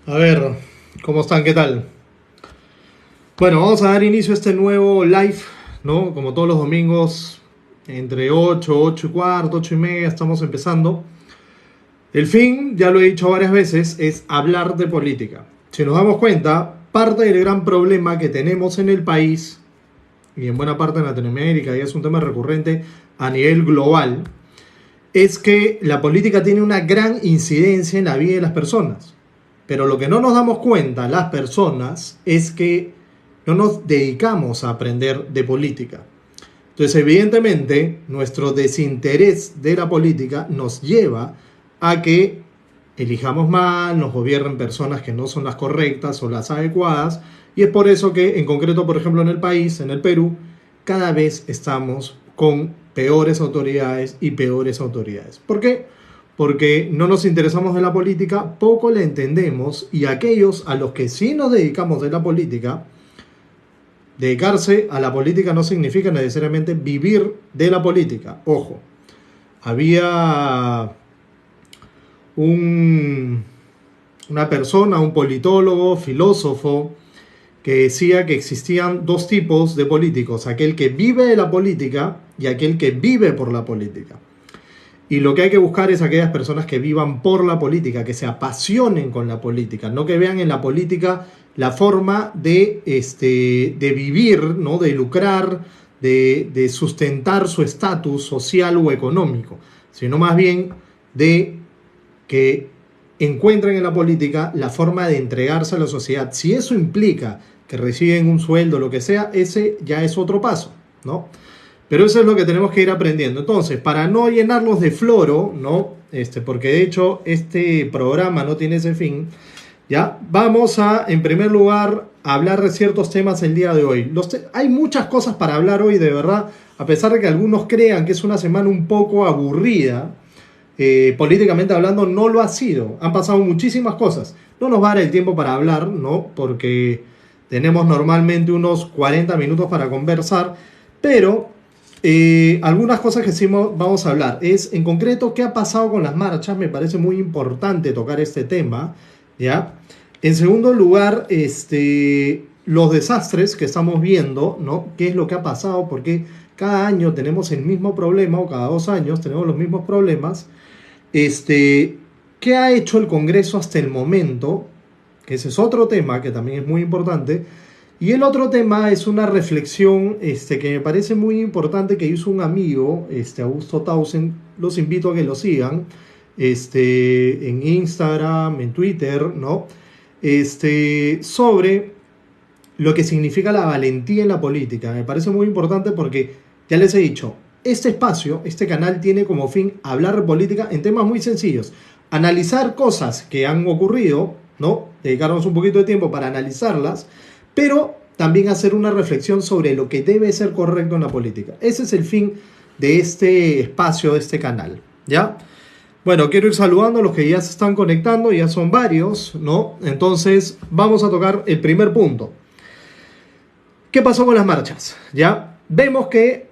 A ver, ¿cómo están? ¿Qué tal? Bueno, vamos a dar inicio a este nuevo live, ¿no? Como todos los domingos, entre 8, 8 y cuarto, 8 y media, estamos empezando. El fin, ya lo he dicho varias veces, es hablar de política. Si nos damos cuenta, parte del gran problema que tenemos en el país, y en buena parte de Latinoamérica, y es un tema recurrente a nivel global, es que la política tiene una gran incidencia en la vida de las personas. Pero lo que no nos damos cuenta las personas es que no nos dedicamos a aprender de política. Entonces, evidentemente, nuestro desinterés de la política nos lleva a que elijamos mal, nos gobiernen personas que no son las correctas o las adecuadas, y es por eso que, en concreto, por ejemplo, en el país, en el Perú, cada vez estamos con peores autoridades y peores autoridades. ¿Por qué? Porque no nos interesamos de la política, poco la entendemos, y aquellos a los que sí nos dedicamos de la política, dedicarse a la política no significa necesariamente vivir de la política. Ojo, había un, una persona, un politólogo, filósofo, que decía que existían dos tipos de políticos, aquel que vive de la política y aquel que vive por la política. Y lo que hay que buscar es aquellas personas que vivan por la política, que se apasionen con la política, no que vean en la política la forma de vivir, ¿no? De lucrar, de sustentar su estatus social o económico, sino más bien de que encuentren en la política la forma de entregarse a la sociedad. Si eso implica que reciben un sueldo, lo que sea, ese ya es otro paso, ¿no? Pero eso es lo que tenemos que ir aprendiendo. Entonces, para no llenarlos de floro, ¿no? Porque de hecho este programa no tiene ese fin, ¿ya? Vamos a, en primer lugar, a hablar de ciertos temas el día de hoy. Hay muchas cosas para hablar hoy, de verdad, a pesar de que algunos crean que es una semana un poco aburrida, políticamente hablando, no lo ha sido. Han pasado muchísimas cosas. No nos va a dar el tiempo para hablar, ¿no? Porque tenemos normalmente unos 40 minutos para conversar, pero algunas cosas que sí vamos a hablar es, en concreto, qué ha pasado con las marchas. Me parece muy importante tocar este tema, ¿ya? En segundo lugar, los desastres que estamos viendo, ¿no? ¿Qué es lo que ha pasado? Porque cada año tenemos el mismo problema, o cada 2 años tenemos los mismos problemas. ¿Qué ha hecho el Congreso hasta el momento? Que ese es otro tema que también es muy importante. Y el otro tema es una reflexión que me parece muy importante, que hizo un amigo, Augusto Tausen. Los invito a que lo sigan en Instagram, en Twitter, ¿no? Sobre lo que significa la valentía en la política. Me parece muy importante porque, ya les he dicho, este espacio, este canal tiene como fin hablar de política en temas muy sencillos. Analizar cosas que han ocurrido, ¿no? Dedicarnos un poquito de tiempo para analizarlas, pero también hacer una reflexión sobre lo que debe ser correcto en la política. Ese es el fin de este espacio, de este canal, ¿ya? Bueno, quiero ir saludando a los que ya se están conectando, ya son varios, ¿no? Entonces, vamos a tocar el primer punto. ¿Qué pasó con las marchas? Ya vemos que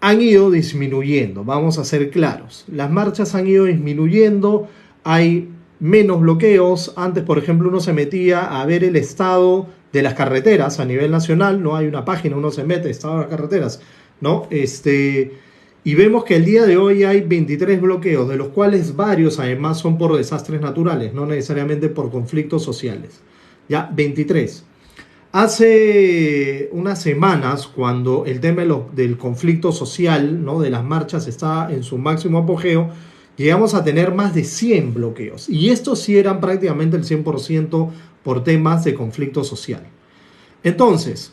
han ido disminuyendo, vamos a ser claros. Las marchas han ido disminuyendo, hay menos bloqueos. Antes, por ejemplo, uno se metía a ver el estado de las carreteras a nivel nacional, no hay una página, uno se mete, estado de las carreteras, ¿no? Y vemos que el día de hoy hay 23 bloqueos, de los cuales varios además son por desastres naturales, no necesariamente por conflictos sociales. Ya, 23. Hace unas semanas, cuando el tema del conflicto social, ¿no? De las marchas está en su máximo apogeo, llegamos a tener más de 100 bloqueos. Y estos sí eran prácticamente el 100% por temas de conflicto social. Entonces,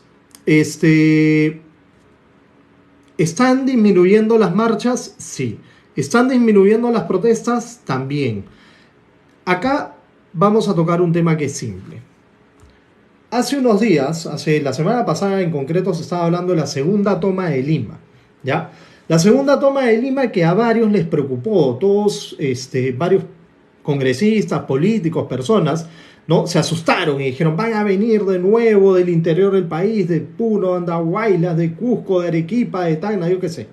¿están disminuyendo las marchas? Sí. ¿Están disminuyendo las protestas? También. Acá vamos a tocar un tema que es simple. Hace unos días, la semana pasada en concreto, se estaba hablando de la segunda toma de Lima, ¿ya? La segunda toma de Lima, que a varios les preocupó, todos, varios congresistas, políticos, personas, ¿no? Se asustaron y dijeron, van a venir de nuevo del interior del país, de Puno, Andahuaylas, de Cusco, de Arequipa, de Tacna, yo qué sé,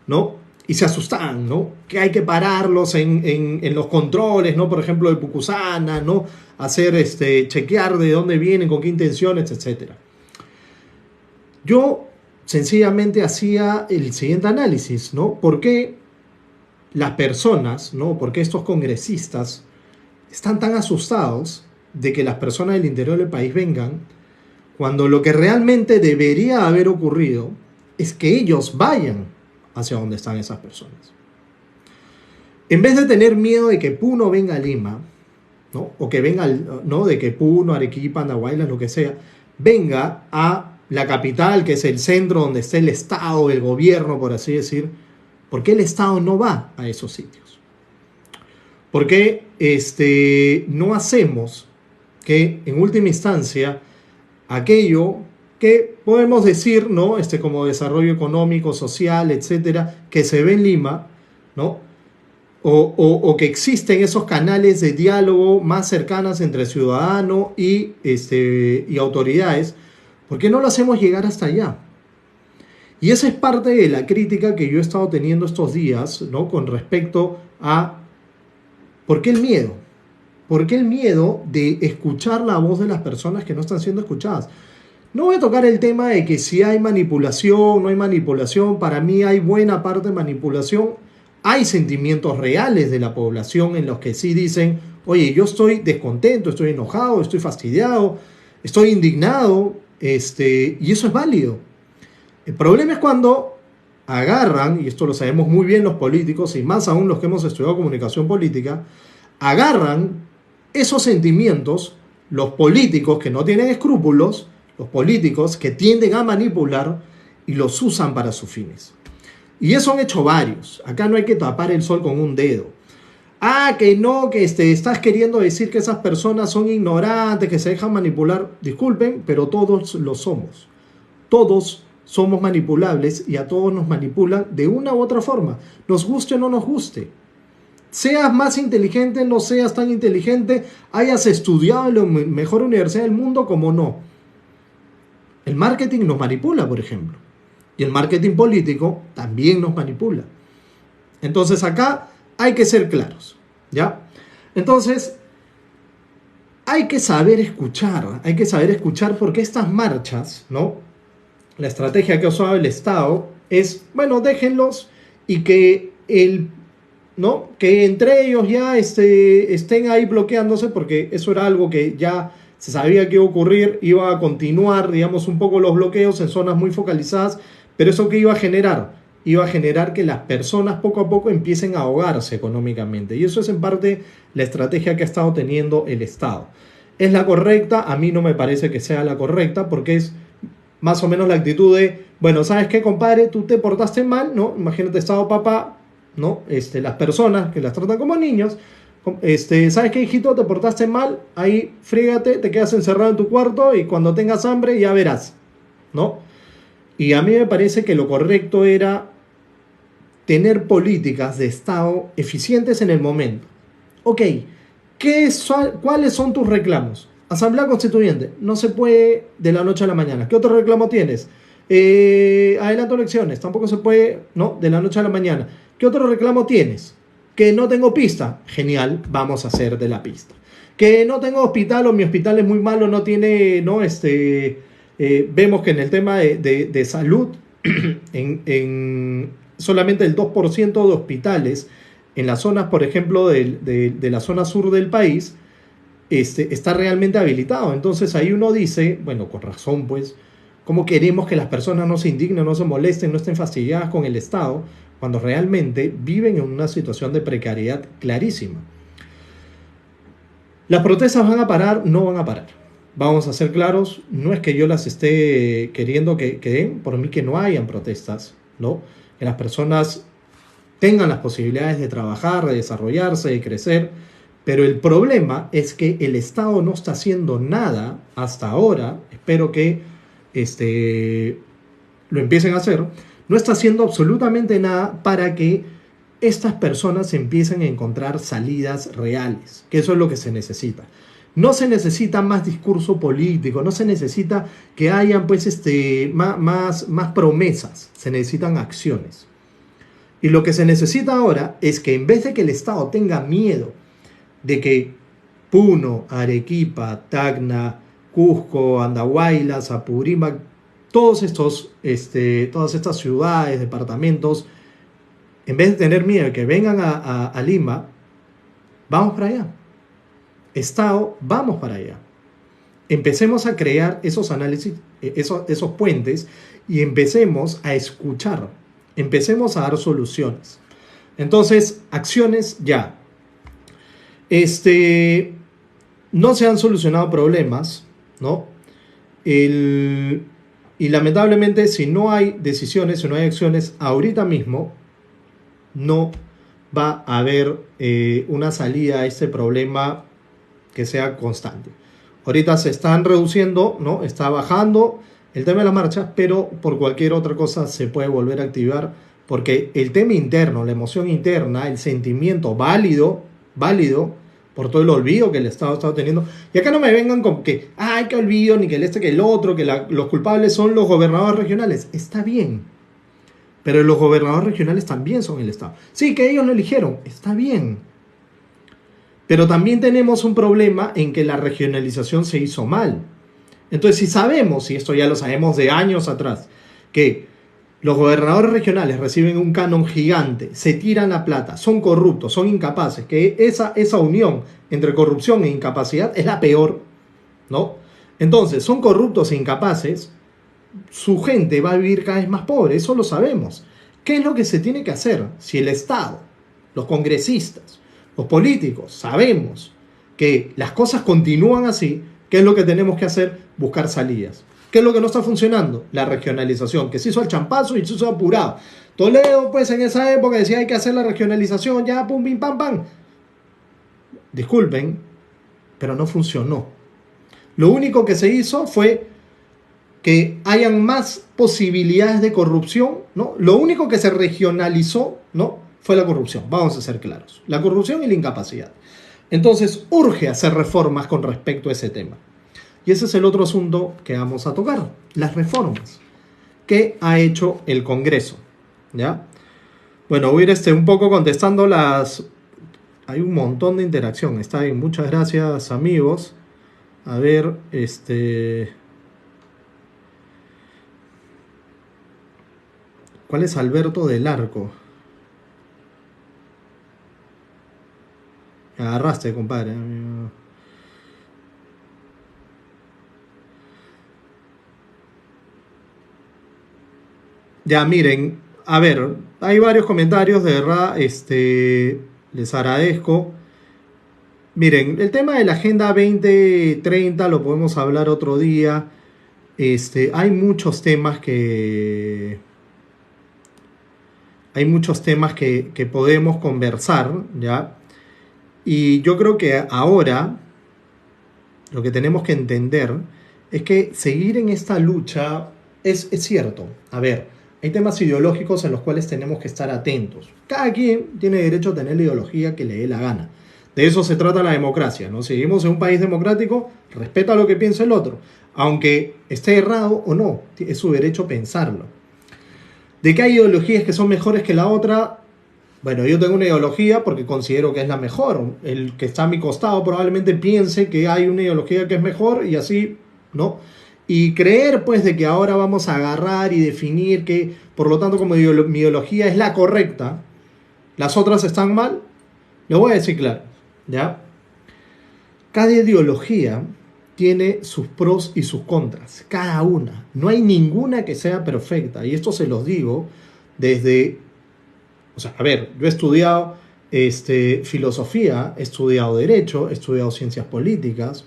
¿no? y se asustaban, ¿no? Que hay que pararlos en los controles, ¿no? Por ejemplo, de Pucusana, ¿no? Hacer, chequear de dónde vienen, con qué intenciones, etc. Yo sencillamente hacía el siguiente análisis, ¿no? ¿Por qué las personas, ¿no? ¿Por qué estos congresistas están tan asustados de que las personas del interior del país vengan, cuando lo que realmente debería haber ocurrido es que ellos vayan hacia donde están esas personas? En vez de tener miedo de que Puno venga a Lima, ¿no? O que venga, ¿no? De que Puno, Arequipa, Andahuaylas, lo que sea, venga a la capital, que es el centro donde está el Estado, el gobierno, por así decir. ¿Por qué el Estado no va a esos sitios? ¿Por qué no hacemos que, en última instancia, aquello que podemos decir, ¿no? Como desarrollo económico, social, etcétera, que se ve en Lima, ¿no? O que existen esos canales de diálogo más cercanas entre ciudadano y autoridades, ¿por qué no lo hacemos llegar hasta allá? Y esa es parte de la crítica que yo he estado teniendo estos días, ¿no? Con respecto a ¿por qué el miedo? ¿Por qué el miedo de escuchar la voz de las personas que no están siendo escuchadas? No voy a tocar el tema de que si hay manipulación, no hay manipulación. Para mí hay buena parte de manipulación. Hay sentimientos reales de la población en los que sí dicen, oye, yo estoy descontento, estoy enojado, estoy fastidiado, estoy indignado, y eso es válido. El problema es cuando agarran, y esto lo sabemos muy bien los políticos, y más aún los que hemos estudiado comunicación política, agarran esos sentimientos, los políticos que no tienen escrúpulos, los políticos que tienden a manipular y los usan para sus fines. Y eso han hecho varios. Acá no hay que tapar el sol con un dedo. Que no, que estás queriendo decir que esas personas son ignorantes, que se dejan manipular. Disculpen, pero todos lo somos. Todos somos manipulables y a todos nos manipulan de una u otra forma. Nos guste o no nos guste. Seas más inteligente, no seas tan inteligente, hayas estudiado en la mejor universidad del mundo como no. El marketing nos manipula, por ejemplo. Y el marketing político también nos manipula. Entonces acá hay que ser claros, ¿ya? Entonces hay que saber escuchar porque estas marchas, ¿no? La estrategia que ha usado el Estado es, bueno, déjenlos y que ¿no? Que entre ellos ya estén ahí bloqueándose, porque eso era algo que ya se sabía que iba a ocurrir, iba a continuar, digamos, un poco los bloqueos en zonas muy focalizadas, pero eso que iba a generar que las personas poco a poco empiecen a ahogarse económicamente, y eso es en parte la estrategia que ha estado teniendo el Estado. ¿Es la correcta? A mí no me parece que sea la correcta, porque es más o menos la actitud de, bueno, ¿sabes qué, compadre? Tú te portaste mal, ¿no? Imagínate, Estado papá, ¿no? Las personas que las tratan como niños, ¿sabes qué, hijito? Te portaste mal, ahí frígate, te quedas encerrado en tu cuarto y cuando tengas hambre ya verás, ¿no? Y a mí me parece que lo correcto era tener políticas de Estado eficientes en el momento. Ok, ¿cuáles son tus reclamos? Asamblea Constituyente, no se puede de la noche a la mañana. ¿Qué otro reclamo tienes? Adelanto elecciones, tampoco se puede, ¿no? De la noche a la mañana. ¿Qué otro reclamo tienes? Que no tengo pista. Genial, vamos a hacer de la pista. Que no tengo hospital o mi hospital es muy malo, no tiene, ¿no? Vemos que en el tema de salud, solamente el 2% de hospitales en las zonas, por ejemplo, de la zona sur del país, está realmente habilitado. Entonces ahí uno dice, bueno, con razón, pues, ¿cómo queremos que las personas no se indignen, no se molesten, no estén fastidiadas con el Estado, cuando realmente viven en una situación de precariedad clarísima? ¿Las protestas van a parar? No van a parar. Vamos a ser claros, no es que yo las esté queriendo que den, por mí que no hayan protestas, ¿no? Que las personas tengan las posibilidades de trabajar, de desarrollarse, de crecer, pero el problema es que el Estado no está haciendo nada hasta ahora, espero que lo empiecen a hacer, no está haciendo absolutamente nada para que estas personas empiecen a encontrar salidas reales, que eso es lo que se necesita. No se necesita más discurso político, no se necesita que hayan pues más promesas, se necesitan acciones. Y lo que se necesita ahora es que en vez de que el Estado tenga miedo de que Puno, Arequipa, Tacna, Cusco, Andahuaylas, Apurímac, todas estas ciudades, departamentos, en vez de tener miedo de que vengan a Lima, vamos para allá. Estado, vamos para allá. Empecemos a crear esos análisis, esos puentes, y empecemos a escuchar, empecemos a dar soluciones. Entonces, acciones ya. No se han solucionado problemas, ¿no? Y lamentablemente, si no hay decisiones, si no hay acciones, ahorita mismo no va a haber una salida a este problema que sea constante. Ahorita se están reduciendo, ¿no? Está bajando el tema de las marchas, pero por cualquier otra cosa se puede volver a activar, porque el tema interno, la emoción interna, el sentimiento válido, por todo el olvido que el Estado ha estado teniendo. Y acá no me vengan con que, ay, que olvido, ni que que el otro, que los culpables son los gobernadores regionales. Está bien, pero los gobernadores regionales también son el Estado. Sí, que ellos lo eligieron, está bien. Pero también tenemos un problema en que la regionalización se hizo mal. Entonces, si sabemos, y esto ya lo sabemos de años atrás, que los gobernadores regionales reciben un canon gigante, se tiran la plata, son corruptos, son incapaces, que esa unión entre corrupción e incapacidad es la peor, ¿no? Entonces, son corruptos e incapaces, su gente va a vivir cada vez más pobre, eso lo sabemos. ¿Qué es lo que se tiene que hacer? Si el Estado, los congresistas, los políticos, sabemos que las cosas continúan así, ¿qué es lo que tenemos que hacer? Buscar salidas. ¿Qué es lo que no está funcionando? La regionalización, que se hizo al champazo y se hizo apurado. Toledo, pues en esa época decía hay que hacer la regionalización, ya, pum, pim, pam, pam. Disculpen, pero no funcionó. Lo único que se hizo fue que hayan más posibilidades de corrupción, ¿no? Lo único que se regionalizó, ¿no?, fue la corrupción, vamos a ser claros. La corrupción y la incapacidad. Entonces, urge hacer reformas con respecto a ese tema. Y ese es el otro asunto que vamos a tocar, las reformas que ha hecho el Congreso, ¿ya? Bueno, voy a ir un poco contestando las... Hay un montón de interacción, está bien, muchas gracias, amigos. A ver, ¿cuál es Alberto del Arco? Me agarraste, compadre. Ya, miren, a ver, hay varios comentarios, de verdad, les agradezco. Miren, el tema de la Agenda 2030 lo podemos hablar otro día. Hay muchos temas que podemos conversar, ¿ya? Y yo creo que ahora lo que tenemos que entender es que seguir en esta lucha es cierto. A ver, hay temas ideológicos en los cuales tenemos que estar atentos. Cada quien tiene derecho a tener la ideología que le dé la gana. De eso se trata la democracia, ¿no? Si vivimos en un país democrático, respeta lo que piensa el otro. Aunque esté errado o no, es su derecho pensarlo. ¿De qué hay ideologías que son mejores que la otra? Bueno, yo tengo una ideología porque considero que es la mejor. El que está a mi costado probablemente piense que hay una ideología que es mejor y así, ¿no? Y creer, pues, de que ahora vamos a agarrar y definir que, por lo tanto, como mi ideología es la correcta, las otras están mal, lo voy a decir claro, ¿ya? Cada ideología tiene sus pros y sus contras, cada una. No hay ninguna que sea perfecta, y esto se los digo desde... O sea, a ver, yo he estudiado filosofía, he estudiado derecho, he estudiado ciencias políticas,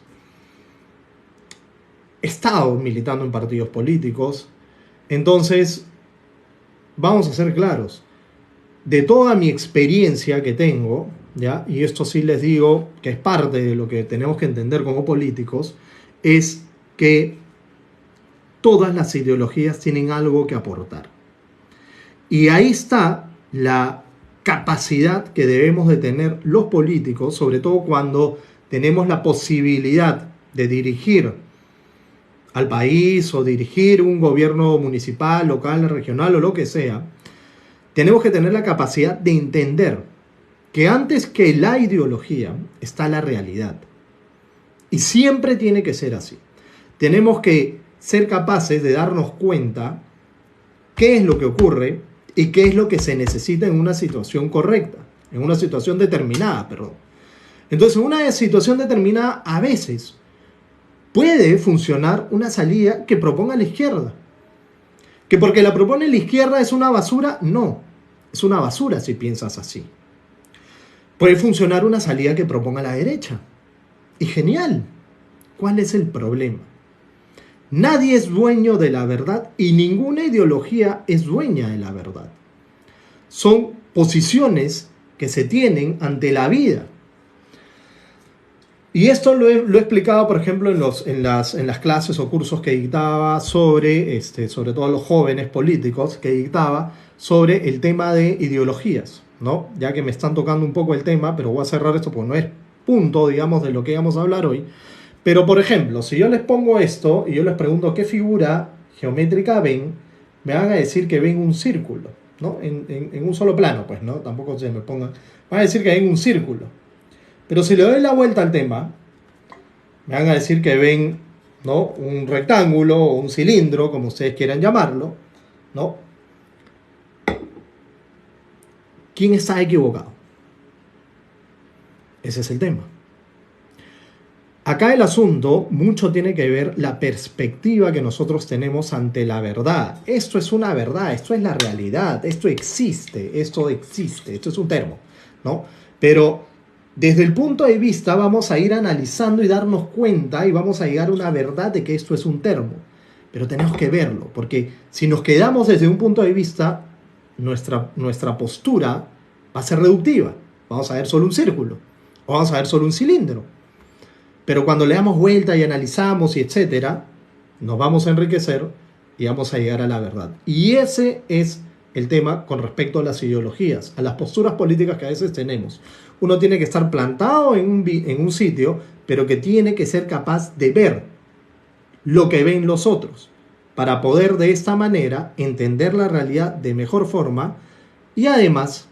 he estado militando en partidos políticos. Entonces, vamos a ser claros, de toda mi experiencia que tengo, ¿ya? Y esto sí les digo que es parte de lo que tenemos que entender como políticos, es que todas las ideologías tienen algo que aportar. Y ahí está la capacidad que debemos de tener los políticos, sobre todo cuando tenemos la posibilidad de dirigir al país o dirigir un gobierno municipal, local, regional o lo que sea, tenemos que tener la capacidad de entender que antes que la ideología está la realidad. Y siempre tiene que ser así. Tenemos que ser capaces de darnos cuenta qué es lo que ocurre y qué es lo que se necesita en una situación correcta, en una situación determinada, perdón. Entonces, en una situación determinada, a veces puede funcionar una salida que proponga la izquierda. ¿Que porque la propone la izquierda es una basura? No, es una basura si piensas así. Puede funcionar una salida que proponga la derecha. Y genial. ¿Cuál es el problema? Nadie es dueño de la verdad y ninguna ideología es dueña de la verdad. Son posiciones que se tienen ante la vida. Y esto lo he explicado, por ejemplo, en las clases o cursos que dictaba sobre todo los jóvenes políticos, que dictaba sobre el tema de ideologías, ¿no? Ya que me están tocando un poco el tema, pero voy a cerrar esto porque no es punto, digamos, de lo que vamos a hablar hoy. Pero, por ejemplo, si yo les pongo esto y yo les pregunto qué figura geométrica ven, me van a decir que ven un círculo, ¿no? En un solo plano, pues, ¿no? Tampoco se me pongan... Van a decir que ven un círculo. Pero si le doy la vuelta al tema, me van a decir que ven, ¿no?, un rectángulo o un cilindro, como ustedes quieran llamarlo, ¿no? ¿Quién está equivocado? Ese es el tema. Acá el asunto mucho tiene que ver la perspectiva que nosotros tenemos ante la verdad. Esto es una verdad, esto es la realidad, esto existe, esto es un termo, ¿no? Pero desde el punto de vista vamos a ir analizando y darnos cuenta y vamos a llegar a una verdad de que esto es un termo. Pero tenemos que verlo, porque si nos quedamos desde un punto de vista, nuestra postura va a ser reductiva. Vamos a ver solo un círculo, o vamos a ver solo un cilindro. Pero cuando le damos vuelta y analizamos y etcétera, nos vamos a enriquecer y vamos a llegar a la verdad. Y ese es el tema con respecto a las ideologías, a las posturas políticas que a veces tenemos. Uno tiene que estar plantado en un sitio, pero que tiene que ser capaz de ver lo que ven los otros, para poder de esta manera entender la realidad de mejor forma y además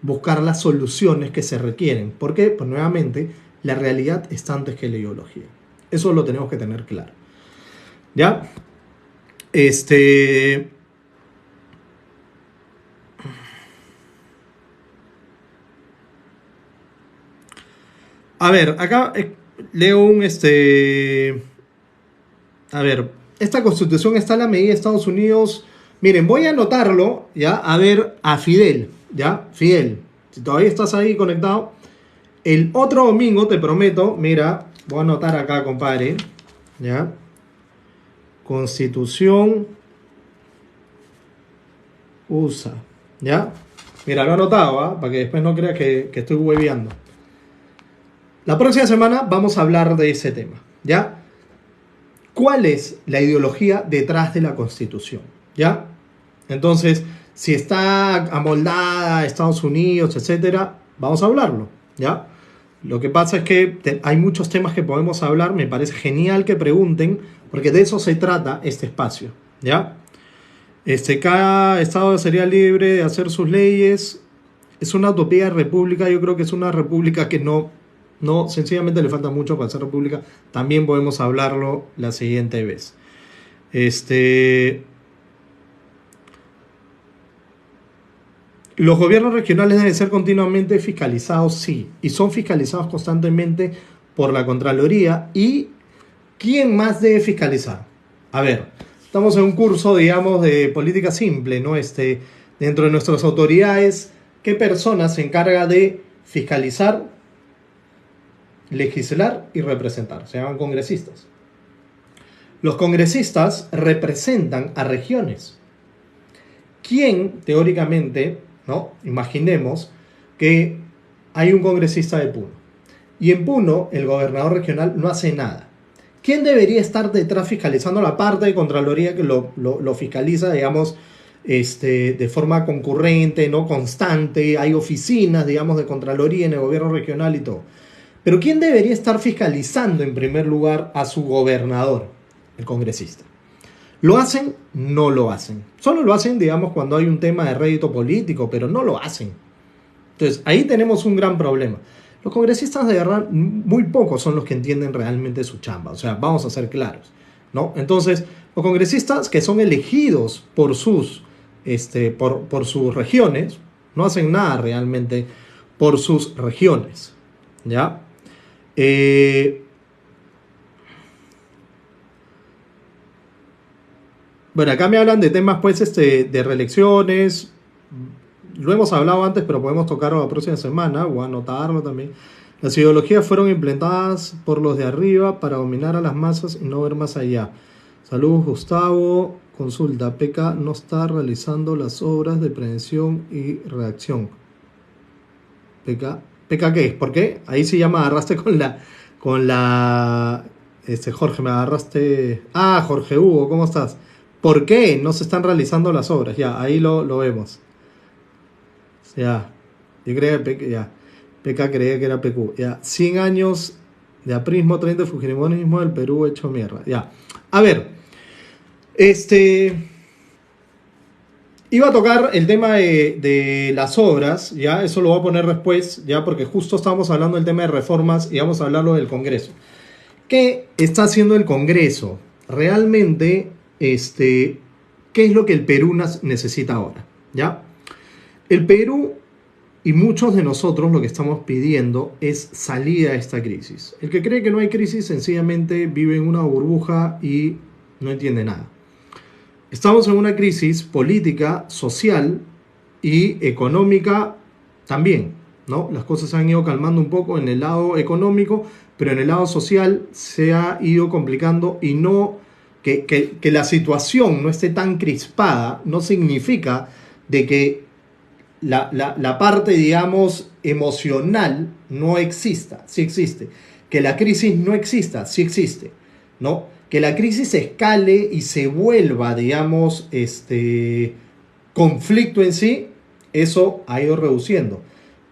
buscar las soluciones que se requieren. Porque, pues nuevamente, la realidad está antes que la ideología. Eso lo tenemos que tener claro. ¿Ya? A ver, acá leo un A ver, esta constitución está en la medida de Estados Unidos. Miren, voy a anotarlo, ¿ya? A ver, a Fidel, ¿ya? Fidel, si todavía estás ahí conectado. El otro domingo, te prometo, mira, voy a anotar acá, compadre, ¿ya? Constitución USA, ¿ya? Mira, lo he anotado, ¿ah? Para que después no creas que estoy hueveando. La próxima semana vamos a hablar de ese tema, ¿ya? ¿Cuál es la ideología detrás de la Constitución? ¿Ya? Entonces, si está amoldada a Estados Unidos, etcétera, vamos a hablarlo, ¿ya? Lo que pasa es que hay muchos temas que podemos hablar, me parece genial que pregunten, porque de eso se trata este espacio, ¿ya? Cada estado sería libre de hacer sus leyes. Es una utopía de república, yo creo que es una república que no, sencillamente le falta mucho para ser república. También podemos hablarlo la siguiente vez. Los gobiernos regionales deben ser continuamente fiscalizados, sí, y son fiscalizados constantemente por la Contraloría. ¿Y quién más debe fiscalizar? A ver, estamos en un curso, digamos, de política simple, ¿no? Dentro de nuestras autoridades, ¿qué persona se encarga de fiscalizar, legislar y representar? Se llaman congresistas. Los congresistas representan a regiones. ¿Quién, teóricamente, ¿no? Imaginemos que hay un congresista de Puno y en Puno el gobernador regional no hace nada? ¿Quién debería estar detrás fiscalizando la parte de Contraloría que lo fiscaliza, digamos, de forma concurrente, no constante? Hay oficinas, digamos, de Contraloría en el gobierno regional y todo. Pero ¿quién debería estar fiscalizando en primer lugar a su gobernador? El congresista. ¿Lo hacen? No lo hacen. Solo lo hacen, digamos, cuando hay un tema de rédito político, pero no lo hacen. Entonces, ahí tenemos un gran problema. Los congresistas de verdad, muy pocos son los que entienden realmente su chamba. O sea, vamos a ser claros, ¿no? Entonces, los congresistas que son elegidos por sus regiones, no hacen nada realmente por sus regiones, ¿ya? Bueno, acá me hablan de temas, pues, de reelecciones. Lo hemos hablado antes, pero podemos tocarlo la próxima semana, o anotarlo también. Las ideologías fueron implementadas por los de arriba para dominar a las masas y no ver más allá. Saludos, Gustavo. Consulta, PK no está realizando las obras de prevención y reacción. ¿PK qué es? ¿Por qué? Ahí sí ya me agarraste Jorge, me agarraste. Ah, Jorge Hugo, ¿cómo estás? ¿Por qué no se están realizando las obras? Ya, ahí lo vemos. Ya, yo creía que ya. PK creía que era PQ. Ya, 100 años de aprismo, 30 de fujimorismo del Perú hecho mierda. Ya. A ver, iba a tocar el tema de las obras, ya, eso lo voy a poner después, ya, porque justo estábamos hablando del tema de reformas y vamos a hablarlo del Congreso. ¿Qué está haciendo el Congreso? Realmente, ¿qué es lo que el Perú necesita ahora? ¿Ya? El Perú y muchos de nosotros lo que estamos pidiendo es salida a esta crisis. El que cree que no hay crisis sencillamente vive en una burbuja y no entiende nada. Estamos en una crisis política, social y económica también, ¿no? Las cosas se han ido calmando un poco en el lado económico, pero en el lado social se ha ido complicando y no que la situación no esté tan crispada no significa de que la parte, digamos, emocional no exista, sí existe. Que la crisis no exista, sí existe, ¿no? Que la crisis escale y se vuelva, digamos, conflicto en sí, eso ha ido reduciendo.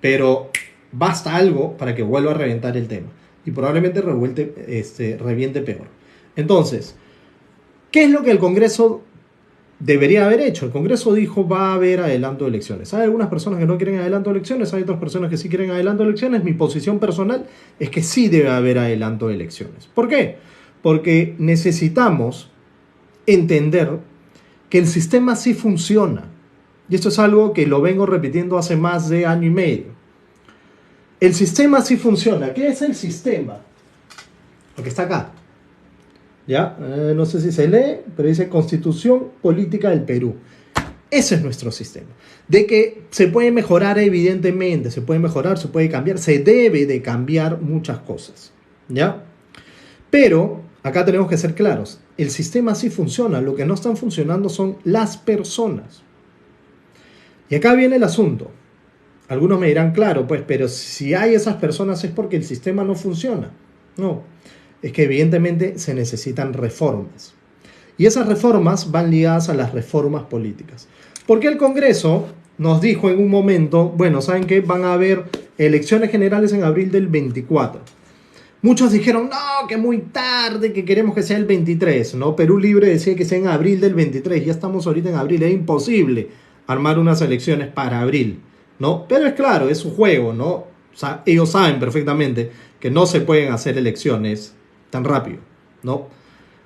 Pero basta algo para que vuelva a reventar el tema. Y probablemente reviente peor. Entonces, ¿qué es lo que el Congreso debería haber hecho? El Congreso dijo va a haber adelanto de elecciones. Hay algunas personas que no quieren adelanto de elecciones, hay otras personas que sí quieren adelanto de elecciones. Mi posición personal es que sí debe haber adelanto de elecciones. ¿Por qué? Porque necesitamos entender que el sistema sí funciona. Y esto es algo que lo vengo repitiendo hace más de año y medio. El sistema sí funciona. ¿Qué es el sistema? Lo que está acá. ¿Ya? No sé si se lee, pero dice Constitución Política del Perú. Ese es nuestro sistema. De que se puede mejorar, evidentemente, se puede mejorar, se puede cambiar, se debe de cambiar muchas cosas. ¿Ya? Pero acá tenemos que ser claros. El sistema sí funciona, lo que no están funcionando son las personas. Y acá viene el asunto. Algunos me dirán, claro, pues, pero si hay esas personas es porque el sistema no funciona. No. Es que evidentemente se necesitan reformas. Y esas reformas van ligadas a las reformas políticas. Porque el Congreso nos dijo en un momento, bueno, ¿saben qué? Van a haber elecciones generales en abril del 24. Muchos dijeron, no, que muy tarde, que queremos que sea el 23, ¿no? Perú Libre decía que sea en abril del 23, ya estamos ahorita en abril, es imposible armar unas elecciones para abril, ¿no? Pero es claro, es un juego, ¿no? O sea, ellos saben perfectamente que no se pueden hacer elecciones tan rápido, ¿no?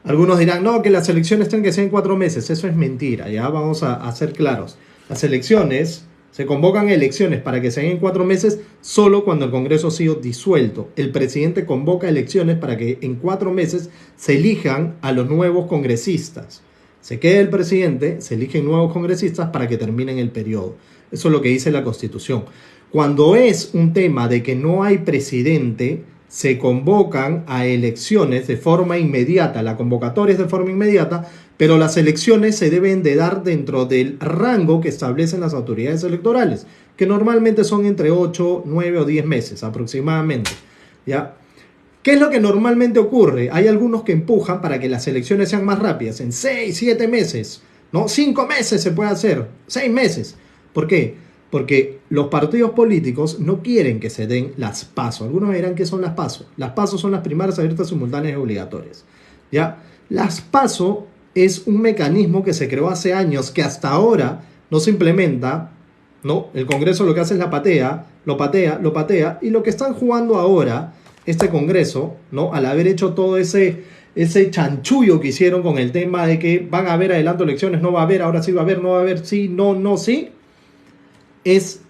Algunos dirán, no, que las elecciones tienen que ser en 4 meses. Eso es mentira, ya vamos a ser claros. Las elecciones, se convocan elecciones para que sean en 4 meses solo cuando el Congreso ha sido disuelto. El presidente convoca elecciones para que en 4 meses se elijan a los nuevos congresistas. Se queda el presidente, se eligen nuevos congresistas para que terminen el periodo. Eso es lo que dice la Constitución. Cuando es un tema de que no hay presidente, se convocan a elecciones de forma inmediata. La convocatoria es de forma inmediata, pero las elecciones se deben de dar dentro del rango que establecen las autoridades electorales, que normalmente son entre 8, 9 o 10 meses aproximadamente. ¿Ya? ¿Qué es lo que normalmente ocurre? Hay algunos que empujan para que las elecciones sean más rápidas, en 6, 7 meses, ¿no? 5 meses se puede hacer, 6 meses. ¿Por qué? Porque los partidos políticos no quieren que se den las PASO. Algunos me dirán qué son las PASO. Las PASO son las primarias abiertas, simultáneas y obligatorias. ¿Ya? Las PASO es un mecanismo que se creó hace años, que hasta ahora no se implementa, ¿no? El Congreso lo que hace es lo patea, y lo que están jugando ahora, este Congreso, ¿no? Al haber hecho todo ese chanchullo que hicieron con el tema de que van a haber adelanto elecciones, no va a haber, ahora sí va a haber, no va a haber, sí, no, no, sí, es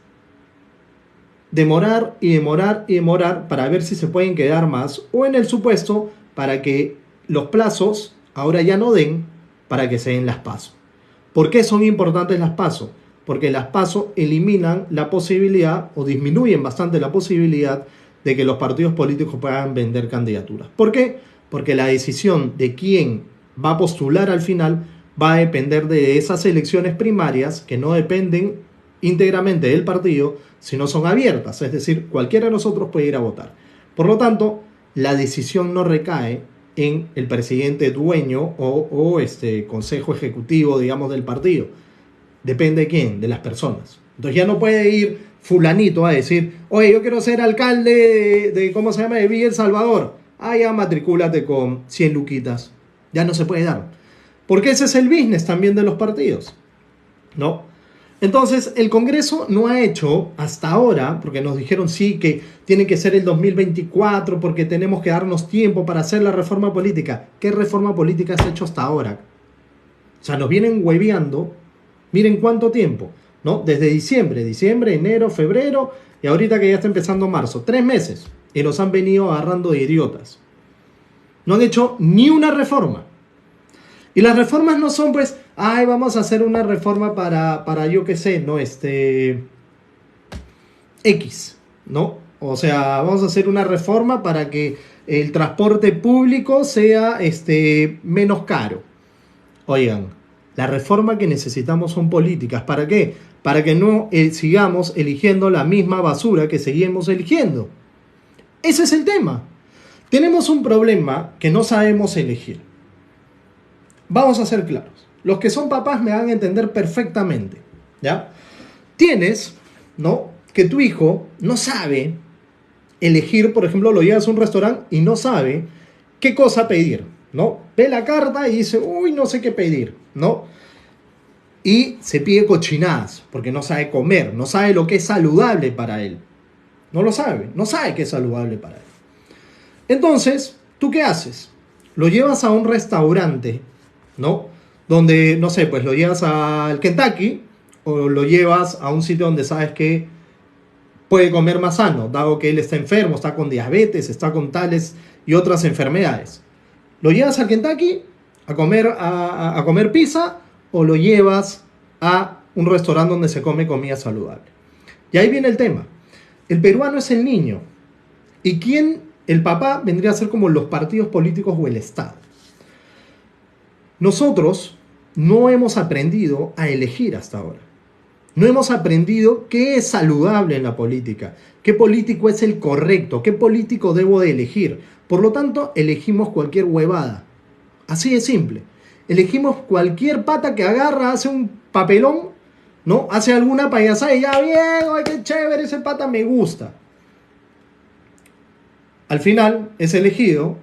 demorar y demorar y demorar para ver si se pueden quedar más, o en el supuesto para que los plazos ahora ya no den para que se den las PASO. ¿Por qué son importantes las PASO? Porque las PASO eliminan la posibilidad o disminuyen bastante la posibilidad de que los partidos políticos puedan vender candidaturas. ¿Por qué? Porque la decisión de quién va a postular al final va a depender de esas elecciones primarias que no dependen íntegramente del partido, sino son abiertas, es decir, cualquiera de nosotros puede ir a votar. Por lo tanto, la decisión no recae en el presidente dueño o consejo ejecutivo, digamos, del partido. Depende de quién, de las personas. Entonces ya no puede ir fulanito a decir, oye, yo quiero ser alcalde de ¿cómo se llama?, de Villa El Salvador. Ah, ya matricúlate con 100 luquitas. Ya no se puede dar. Porque ese es el business también de los partidos, ¿no? Entonces, el Congreso no ha hecho hasta ahora, porque nos dijeron sí que tiene que ser el 2024, porque tenemos que darnos tiempo para hacer la reforma política. ¿Qué reforma política se ha hecho hasta ahora? O sea, nos vienen hueveando, miren cuánto tiempo, ¿no? Desde diciembre, enero, febrero, y ahorita que ya está empezando marzo, 3 meses, y nos han venido agarrando de idiotas. No han hecho ni una reforma. Y las reformas no son pues, ay, vamos a hacer una reforma para yo qué sé, ¿no? X, ¿no? O sea, vamos a hacer una reforma para que el transporte público sea menos caro. Oigan, la reforma que necesitamos son políticas. ¿Para qué? Para que no sigamos eligiendo la misma basura que seguimos eligiendo. Ese es el tema. Tenemos un problema que no sabemos elegir. Vamos a ser claros. Los que son papás me van a entender perfectamente, ¿ya? Tienes, ¿no?, que tu hijo no sabe elegir, por ejemplo, lo llevas a un restaurante y no sabe qué cosa pedir, ¿no? Ve la carta y dice, uy, no sé qué pedir, ¿no? Y se pide cochinadas porque no sabe comer, no sabe lo que es saludable para él. No lo sabe, no sabe qué es saludable para él. Entonces, ¿tú qué haces? Lo llevas a un restaurante, ¿no? Donde, no sé, pues lo llevas al Kentucky o lo llevas a un sitio donde sabes que puede comer más sano, dado que él está enfermo, está con diabetes, está con tales y otras enfermedades. ¿Lo llevas al Kentucky a comer pizza o lo llevas a un restaurante donde se come comida saludable? Y ahí viene el tema. El peruano es el niño. ¿Y quién? El papá vendría a ser como los partidos políticos o el Estado. Nosotros no hemos aprendido a elegir hasta ahora. No hemos aprendido qué es saludable en la política, qué político es el correcto, qué político debo de elegir. Por lo tanto, elegimos cualquier huevada. Así de simple. Elegimos cualquier pata que agarra, hace un papelón, ¿no? Hace alguna payasada y ya bien, ay, qué chévere, ese pata me gusta. Al final es elegido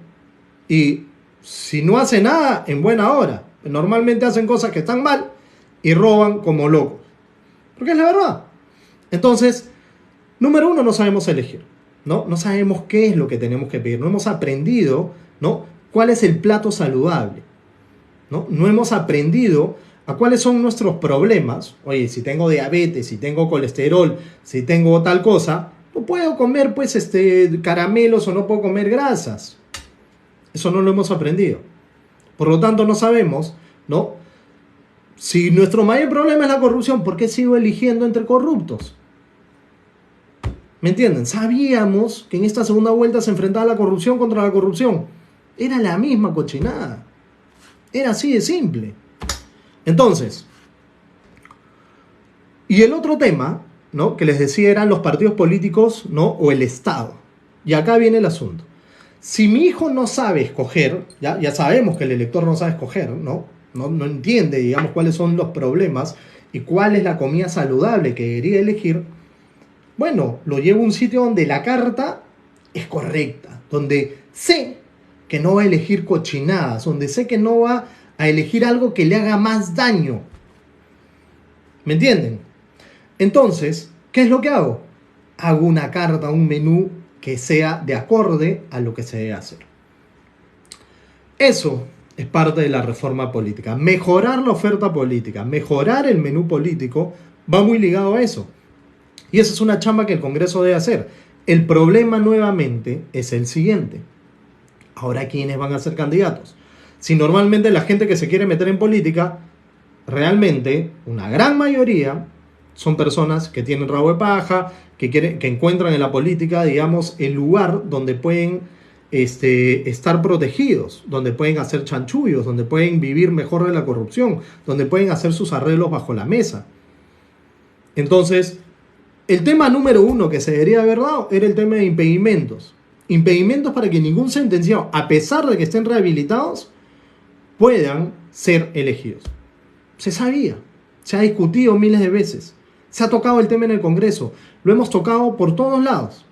y si no hace nada, en buena hora. Normalmente hacen cosas que están mal y roban como locos. Porque es la verdad. Entonces, número uno, no sabemos elegir, ¿no? No sabemos qué es lo que tenemos que pedir. No hemos aprendido, ¿no?, cuál es el plato saludable, ¿no? No hemos aprendido a cuáles son nuestros problemas. Oye, si tengo diabetes, si tengo colesterol, si tengo tal cosa, no puedo comer pues caramelos o no puedo comer grasas. Eso no lo hemos aprendido. Por lo tanto, no sabemos, ¿no?, si nuestro mayor problema es la corrupción, ¿por qué sigo eligiendo entre corruptos? ¿Me entienden? Sabíamos que en esta segunda vuelta se enfrentaba la corrupción contra la corrupción. Era la misma cochinada. Era así de simple. Entonces, y el otro tema, ¿no?, que les decía eran los partidos políticos, ¿no?, o el Estado. Y acá viene el asunto. Si mi hijo no sabe escoger, ya sabemos que el elector no sabe escoger, ¿no? No entiende, digamos, cuáles son los problemas y cuál es la comida saludable que debería elegir. Bueno, lo llevo a un sitio donde la carta es correcta, donde sé que no va a elegir cochinadas, donde sé que no va a elegir algo que le haga más daño. ¿Me entienden? Entonces, ¿qué es lo que hago? Hago una carta, un menú que sea de acorde a lo que se debe hacer. Eso es parte de la reforma política. Mejorar la oferta política, mejorar el menú político va muy ligado a eso. Y esa es una chamba que el Congreso debe hacer. El problema nuevamente es el siguiente. Ahora, ¿quiénes van a ser candidatos? Si normalmente la gente que se quiere meter en política, realmente una gran mayoría son personas que tienen rabo de paja, que encuentran en la política, digamos, el lugar donde pueden estar protegidos, donde pueden hacer chanchullos, donde pueden vivir mejor de la corrupción, donde pueden hacer sus arreglos bajo la mesa. Entonces, el tema número uno que se debería haber dado era el tema de impedimentos. Impedimentos para que ningún sentenciado, a pesar de que estén rehabilitados, puedan ser elegidos. Se sabía, se ha discutido miles de veces, se ha tocado el tema en el Congreso, lo hemos tocado por todos lados.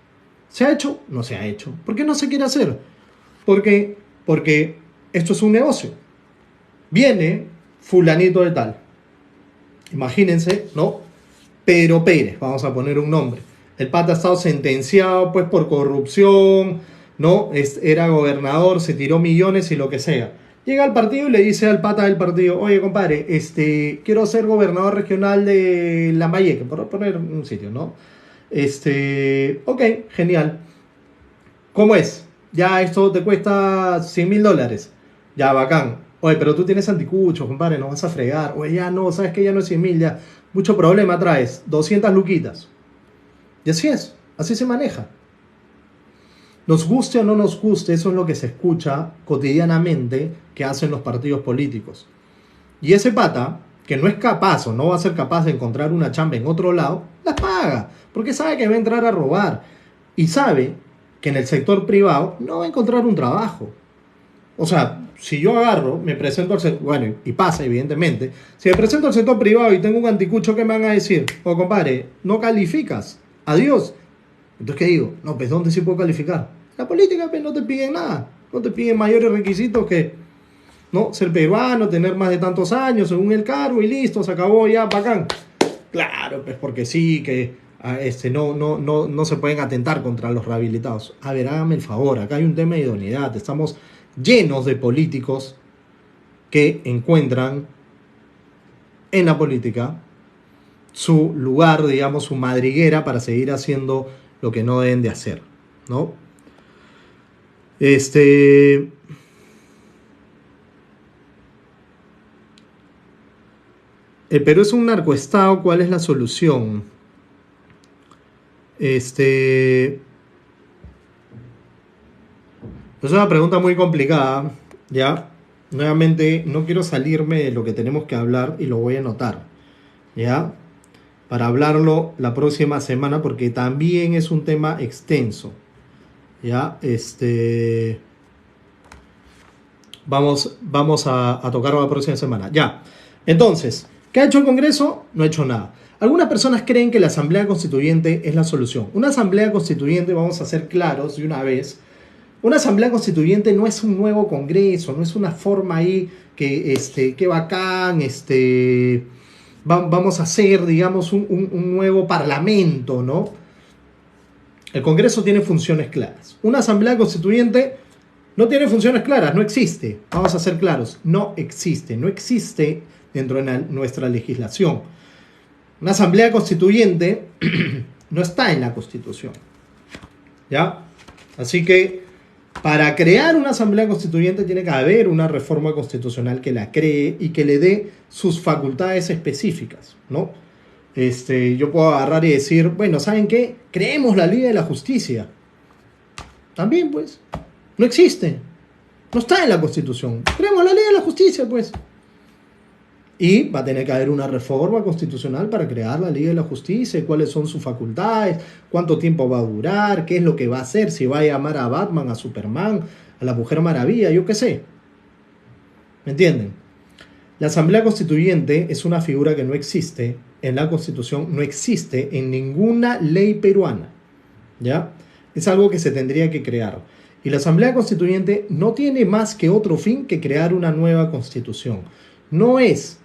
¿Se ha hecho? No se ha hecho. ¿Por qué no se quiere hacer? Porque esto es un negocio. Viene fulanito de tal. Imagínense, ¿no? Pedro Pérez, vamos a poner un nombre. El pata ha estado sentenciado pues por corrupción, ¿no? Era gobernador, se tiró millones y lo que sea. Llega al partido y le dice al pata del partido, oye compadre, quiero ser gobernador regional de Lambayeque, por poner un sitio, ¿no? Ok, genial. ¿Cómo es? Ya esto te cuesta $100,000. Ya, bacán. Oye, pero tú tienes anticuchos, compadre, no vas a fregar. Oye, ya no, sabes que ya no es 100,000, ya. Mucho problema traes. 200 luquitas. Y así es, así se maneja. Nos guste o no nos guste, eso es lo que se escucha cotidianamente que hacen los partidos políticos. Y ese pata, que no es capaz o no va a ser capaz de encontrar una chamba en otro lado, las paga, porque sabe que va a entrar a robar y sabe que en el sector privado no va a encontrar un trabajo. O sea, si yo agarro, me presento al sector, bueno, y pasa evidentemente, si me presento al sector privado y tengo un anticucho, ¿qué me van a decir? Oh, compadre, no calificas, adiós. Entonces, ¿qué digo? No, pues, ¿dónde sí puedo calificar? La política, pues, no te piden nada, no te piden mayores requisitos que, ¿no? Ser peruano, tener más de tantos años según el cargo y listo, se acabó ya, bacán. Claro, pues porque sí, que no se pueden atentar contra los rehabilitados. A ver, hágame el favor, acá hay un tema de idoneidad. Estamos llenos de políticos que encuentran en la política su lugar, digamos, su madriguera para seguir haciendo lo que no deben de hacer, ¿no? El Perú es un narcoestado, ¿cuál es la solución? Es una pregunta muy complicada, ¿ya? Nuevamente, no quiero salirme de lo que tenemos que hablar y lo voy a anotar, ¿ya? Para hablarlo la próxima semana porque también es un tema extenso, ¿ya? Vamos a tocarlo la próxima semana, ya. Entonces, ¿qué ha hecho el Congreso? No ha hecho nada. Algunas personas creen que la Asamblea Constituyente es la solución. Una Asamblea Constituyente, vamos a ser claros de una vez, una Asamblea Constituyente no es un nuevo Congreso, no es una forma ahí que bacán, vamos a hacer, digamos, un nuevo parlamento, ¿no? El Congreso tiene funciones claras. Una Asamblea Constituyente no tiene funciones claras, no existe. Vamos a ser claros, no existe dentro de nuestra legislación. Una Asamblea Constituyente no está en la Constitución, ¿ya? Así que para crear una Asamblea Constituyente tiene que haber una reforma constitucional que la cree y que le dé sus facultades específicas, ¿no? Yo puedo agarrar y decir, bueno, ¿saben qué? Creemos la Liga de la Justicia. También, pues, no existe. No está en la Constitución. Creemos la Liga de la Justicia, pues. Y va a tener que haber una reforma constitucional para crear la Liga de la Justicia, cuáles son sus facultades, cuánto tiempo va a durar, qué es lo que va a hacer, si va a llamar a Batman, a Superman, a la Mujer Maravilla, yo qué sé. ¿Me entienden? La Asamblea Constituyente es una figura que no existe en la Constitución, no existe en ninguna ley peruana, ¿ya? Es algo que se tendría que crear. Y la Asamblea Constituyente no tiene más que otro fin que crear una nueva constitución. No es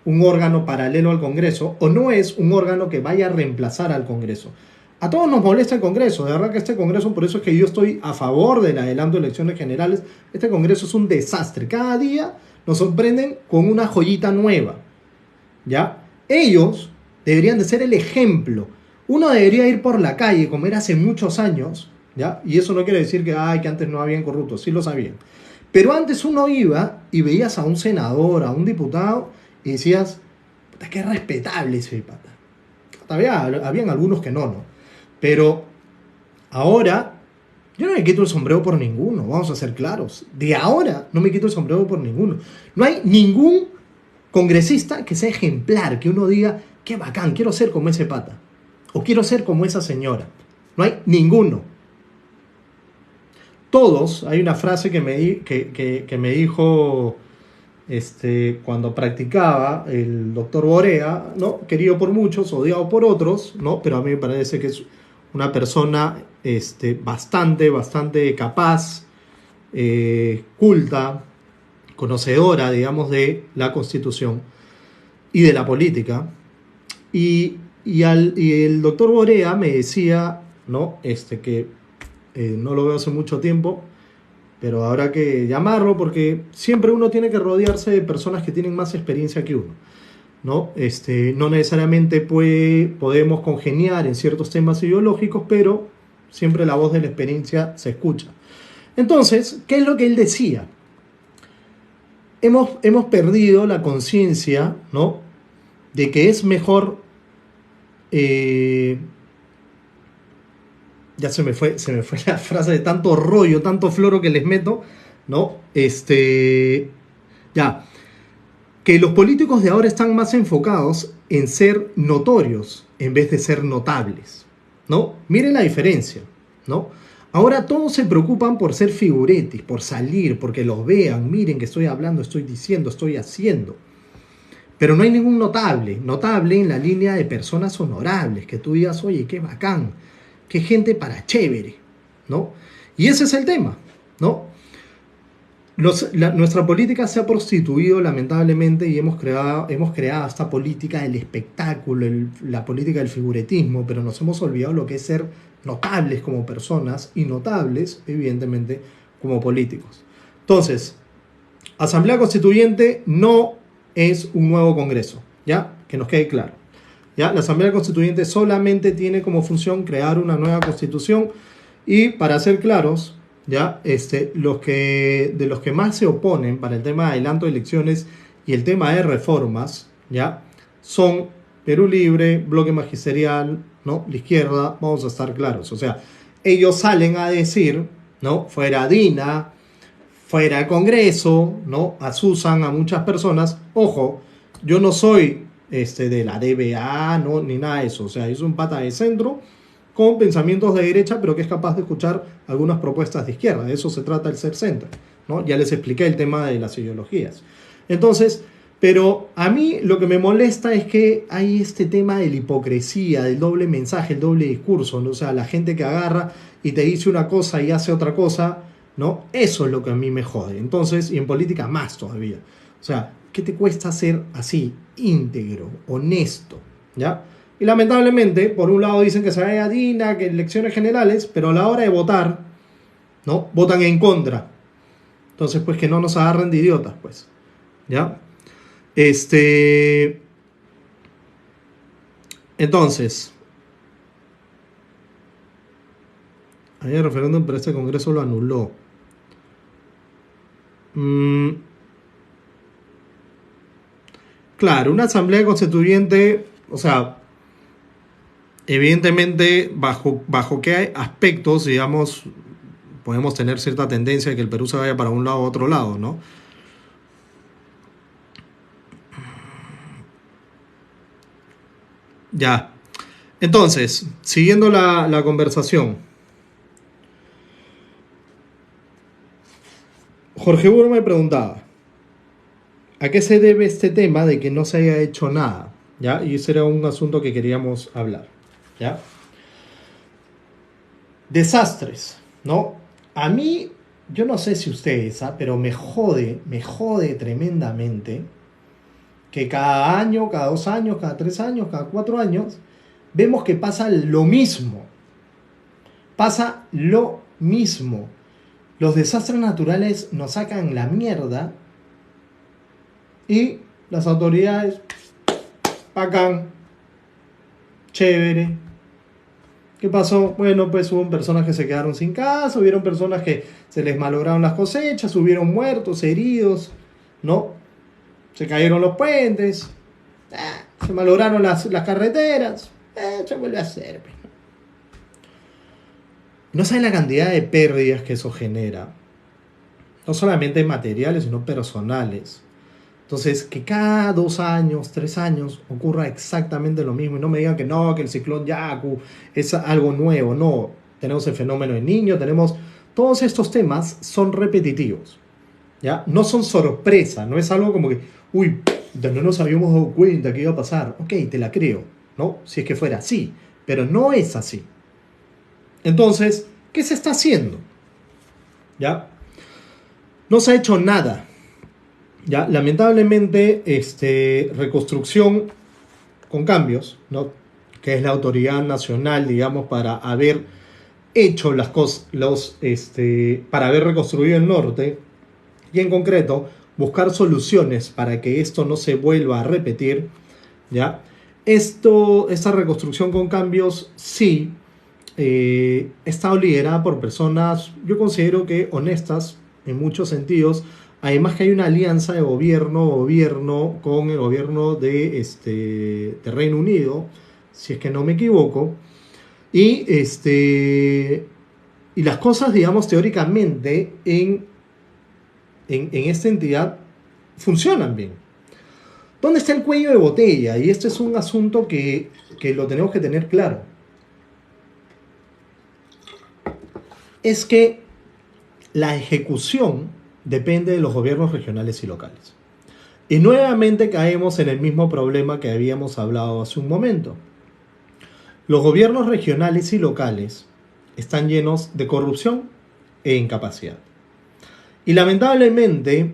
un órgano paralelo al Congreso o no es un órgano que vaya a reemplazar al Congreso. A todos nos molesta el Congreso, de verdad que este Congreso, por eso es que yo estoy a favor del adelanto de elecciones generales. Este Congreso es un desastre. Cada día nos sorprenden con una joyita nueva, ¿ya? Ellos deberían de ser el ejemplo. Uno debería ir por la calle, como era hace muchos años, ¿ya? Y eso no quiere decir que antes no habían corruptos, sí lo sabían. Pero antes uno iba y veías a un senador, a un diputado, y decías, puta, qué respetable ese pata. Todavía habían algunos que no. Pero ahora, yo no me quito el sombrero por ninguno, vamos a ser claros. De ahora no me quito el sombrero por ninguno. No hay ningún congresista que sea ejemplar, que uno diga, qué bacán, quiero ser como ese pata. O quiero ser como esa señora. No hay ninguno. Todos, hay una frase que me dijo cuando practicaba el doctor Borea, ¿no? Querido por muchos, odiado por otros, ¿no? Pero a mí me parece que es una persona bastante capaz, culta, conocedora, digamos, de la Constitución y de la política. Y el doctor Borea me decía, ¿no? Que no lo veo hace mucho tiempo, pero habrá que llamarlo porque siempre uno tiene que rodearse de personas que tienen más experiencia que uno, ¿no? No necesariamente podemos congeniar en ciertos temas ideológicos, pero siempre la voz de la experiencia se escucha. Entonces, ¿qué es lo que él decía? Hemos perdido la conciencia, ¿no? De que es mejor... ya se me fue la frase de tanto rollo, tanto floro que les meto, ¿no? Ya, que los políticos de ahora están más enfocados en ser notorios en vez de ser notables, ¿no? Miren la diferencia, ¿no? Ahora todos se preocupan por ser figuretis, por salir, porque los vean, miren que estoy hablando, estoy diciendo, estoy haciendo. Pero no hay ningún notable en la línea de personas honorables, que tú digas, oye, qué bacán, qué gente para chévere, ¿no? Y ese es el tema, ¿no? Nuestra política se ha prostituido lamentablemente y hemos creado esta política del espectáculo, la política del figuretismo, pero nos hemos olvidado lo que es ser notables como personas y notables, evidentemente, como políticos. Entonces, Asamblea Constituyente no es un nuevo Congreso, ¿ya? Que nos quede claro. ¿Ya? La Asamblea Constituyente solamente tiene como función crear una nueva Constitución y, para ser claros, ¿ya? De los que más se oponen para el tema de adelanto de elecciones y el tema de reformas, ¿ya? Son Perú Libre, Bloque Magisterial, ¿no? La izquierda, vamos a estar claros. O sea, ellos salen a decir, ¿no? Fuera Dina, fuera el Congreso, ¿no? Asusan a muchas personas. Ojo, yo no soy de la DBA, ¿no? Ni nada de eso. O sea, es un pata de centro con pensamientos de derecha, pero que es capaz de escuchar algunas propuestas de izquierda. De eso se trata el ser centro, ¿no? Ya les expliqué el tema de las ideologías. Entonces, pero a mí lo que me molesta es que hay este tema de la hipocresía, del doble mensaje, el doble discurso, ¿no? O sea, la gente que agarra y te dice una cosa y hace otra cosa, ¿no? Eso es lo que a mí me jode. Entonces, y en política más todavía. O sea, ¿qué te cuesta ser así, íntegro, honesto? ¿Ya? Y lamentablemente, por un lado dicen que se vaya a Dina, que elecciones generales, pero a la hora de votar, ¿no? Votan en contra. Entonces, pues que no nos agarren de idiotas, pues. ¿Ya? Entonces, había referéndum, pero este Congreso lo anuló. Claro, una asamblea constituyente, o sea, evidentemente, bajo qué aspectos, digamos, podemos tener cierta tendencia de que el Perú se vaya para un lado u otro lado, ¿no? Ya. Entonces, siguiendo la conversación. Jorge Burro me preguntaba, ¿a qué se debe este tema de que no se haya hecho nada? ¿Ya? Y ese era un asunto que queríamos hablar, ¿ya? Desastres, ¿no? A mí, yo no sé si ustedes, pero me jode tremendamente que cada año, cada 2 años, cada 3 años, cada 4 años, vemos que pasa lo mismo. Pasa lo mismo. Los desastres naturales nos sacan la mierda y las autoridades, bacán, chévere. ¿Qué pasó? Bueno, pues hubo personas que se quedaron sin casa, hubieron personas que se les malograron las cosechas, hubieron muertos, heridos, ¿no? Se cayeron los puentes, se malograron las carreteras, se vuelve a hacer. No saben la cantidad de pérdidas que eso genera, no solamente materiales, sino personales. Entonces, que cada 2 años, 3 años ocurra exactamente lo mismo y no me digan que no, que el ciclón Yaku es algo nuevo. No, tenemos el fenómeno del Niño, tenemos... Todos estos temas son repetitivos, ¿ya? No son sorpresa, no es algo como que, uy, no nos habíamos dado cuenta que iba a pasar. Ok, te la creo, ¿no? Si es que fuera así, pero no es así. Entonces, ¿qué se está haciendo? ¿Ya? No se ha hecho nada. Ya, lamentablemente, Reconstrucción con Cambios, ¿no? Que es la autoridad nacional, digamos, para haber hecho las cosas, para haber reconstruido el norte, y en concreto, buscar soluciones para que esto no se vuelva a repetir, ¿ya? Esta reconstrucción con cambios, sí, ha estado liderada por personas, yo considero que honestas, en muchos sentidos. Además que hay una alianza de gobierno con el gobierno de Reino Unido, si es que no me equivoco, y las cosas, digamos, teóricamente en esta entidad funcionan bien. ¿Dónde está el cuello de botella? Y este es un asunto que lo tenemos que tener claro. Es que la ejecución depende de los gobiernos regionales y locales. Y nuevamente caemos en el mismo problema que habíamos hablado hace un momento. Los gobiernos regionales y locales están llenos de corrupción e incapacidad. Y lamentablemente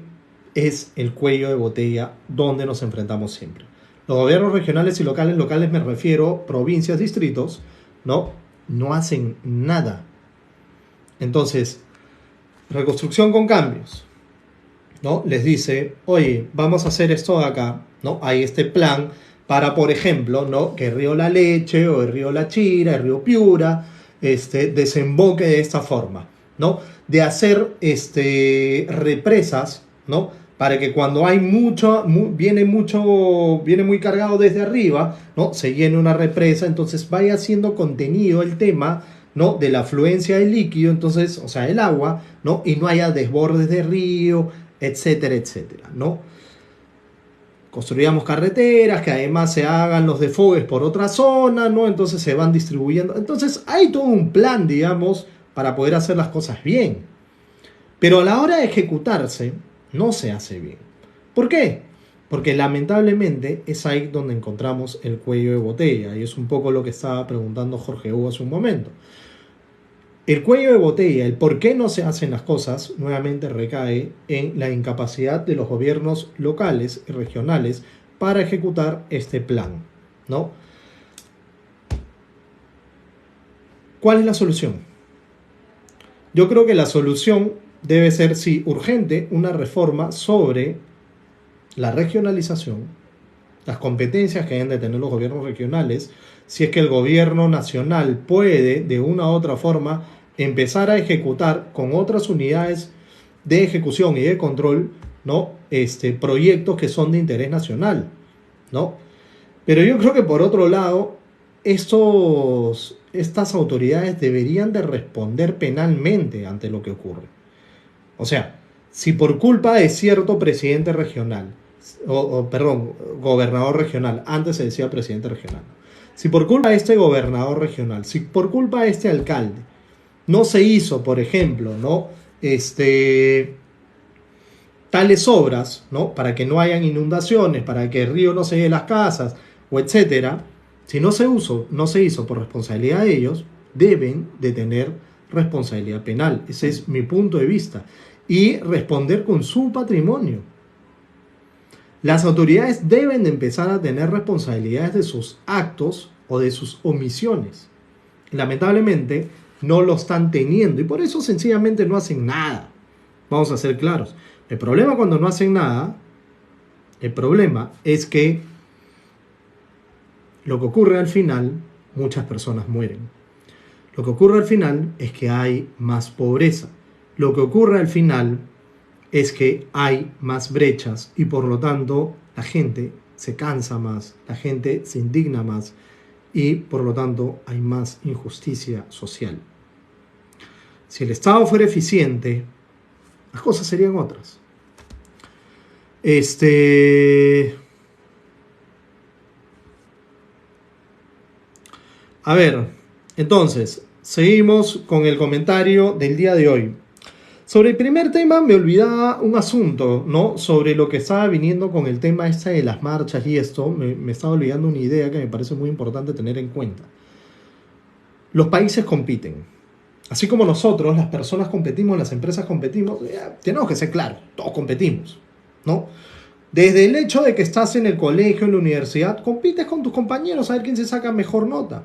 es el cuello de botella donde nos enfrentamos siempre. Los gobiernos regionales y locales me refiero, provincias, distritos, no hacen nada. Entonces, Reconstrucción con Cambios, ¿no? Les dice, oye, vamos a hacer esto de acá, ¿no? Hay este plan para, por ejemplo, ¿no? Que el río La Leche o el río La Chira, el río Piura, desemboque de esta forma, ¿no? De hacer represas, ¿no? Para que cuando hay viene muy cargado desde arriba, ¿no? Se llene una represa, entonces vaya haciendo contenido el tema, ¿no? De la afluencia del líquido, entonces, o sea, el agua, ¿no? Y no haya desbordes de río, etcétera, etcétera, ¿no? Construyamos carreteras, que además se hagan los desfogues por otra zona, ¿no? Entonces se van distribuyendo. Entonces hay todo un plan, digamos, para poder hacer las cosas bien. Pero a la hora de ejecutarse, no se hace bien. ¿Por qué? Porque lamentablemente es ahí donde encontramos el cuello de botella. Y es un poco lo que estaba preguntando Jorge Hugo hace un momento. El cuello de botella, el por qué no se hacen las cosas, nuevamente recae en la incapacidad de los gobiernos locales y regionales para ejecutar este plan, ¿no? ¿Cuál es la solución? Yo creo que la solución debe ser, sí, urgente, una reforma sobre la regionalización, las competencias que deben de tener los gobiernos regionales, si es que el gobierno nacional puede, de una u otra forma, empezar a ejecutar con otras unidades de ejecución y de control, ¿no? Proyectos que son de interés nacional, ¿no? Pero yo creo que por otro lado, estas autoridades deberían de responder penalmente ante lo que ocurre. O sea, si por culpa de cierto presidente regional, gobernador regional, antes se decía presidente regional, si por culpa de este gobernador regional, si por culpa de este alcalde, no se hizo, por ejemplo, ¿no? Tales obras, ¿no? Para que no hayan inundaciones, para que el río no se llene las casas, o etcétera, si no se hizo por responsabilidad de ellos, deben de tener responsabilidad penal. Ese es mi punto de vista. Y responder con su patrimonio. Las autoridades deben de empezar a tener responsabilidades de sus actos o de sus omisiones. Lamentablemente no lo están teniendo y por eso sencillamente no hacen nada. Vamos a ser claros. El problema cuando no hacen nada, el problema es que lo que ocurre al final, muchas personas mueren. Lo que ocurre al final es que hay más pobreza. Lo que ocurre al final es que hay más brechas y por lo tanto la gente se cansa más, la gente se indigna más y por lo tanto hay más injusticia social. Si el Estado fuera eficiente, las cosas serían otras. A ver, entonces, seguimos con el comentario del día de hoy. Sobre el primer tema me olvidaba un asunto, ¿no? Sobre lo que estaba viniendo con el tema este de las marchas y esto, me estaba olvidando una idea que me parece muy importante tener en cuenta. Los países compiten. Así como nosotros, las personas competimos, las empresas competimos, tenemos que ser claros, todos competimos, ¿no? Desde el hecho de que estás en el colegio, en la universidad, compites con tus compañeros a ver quién se saca mejor nota,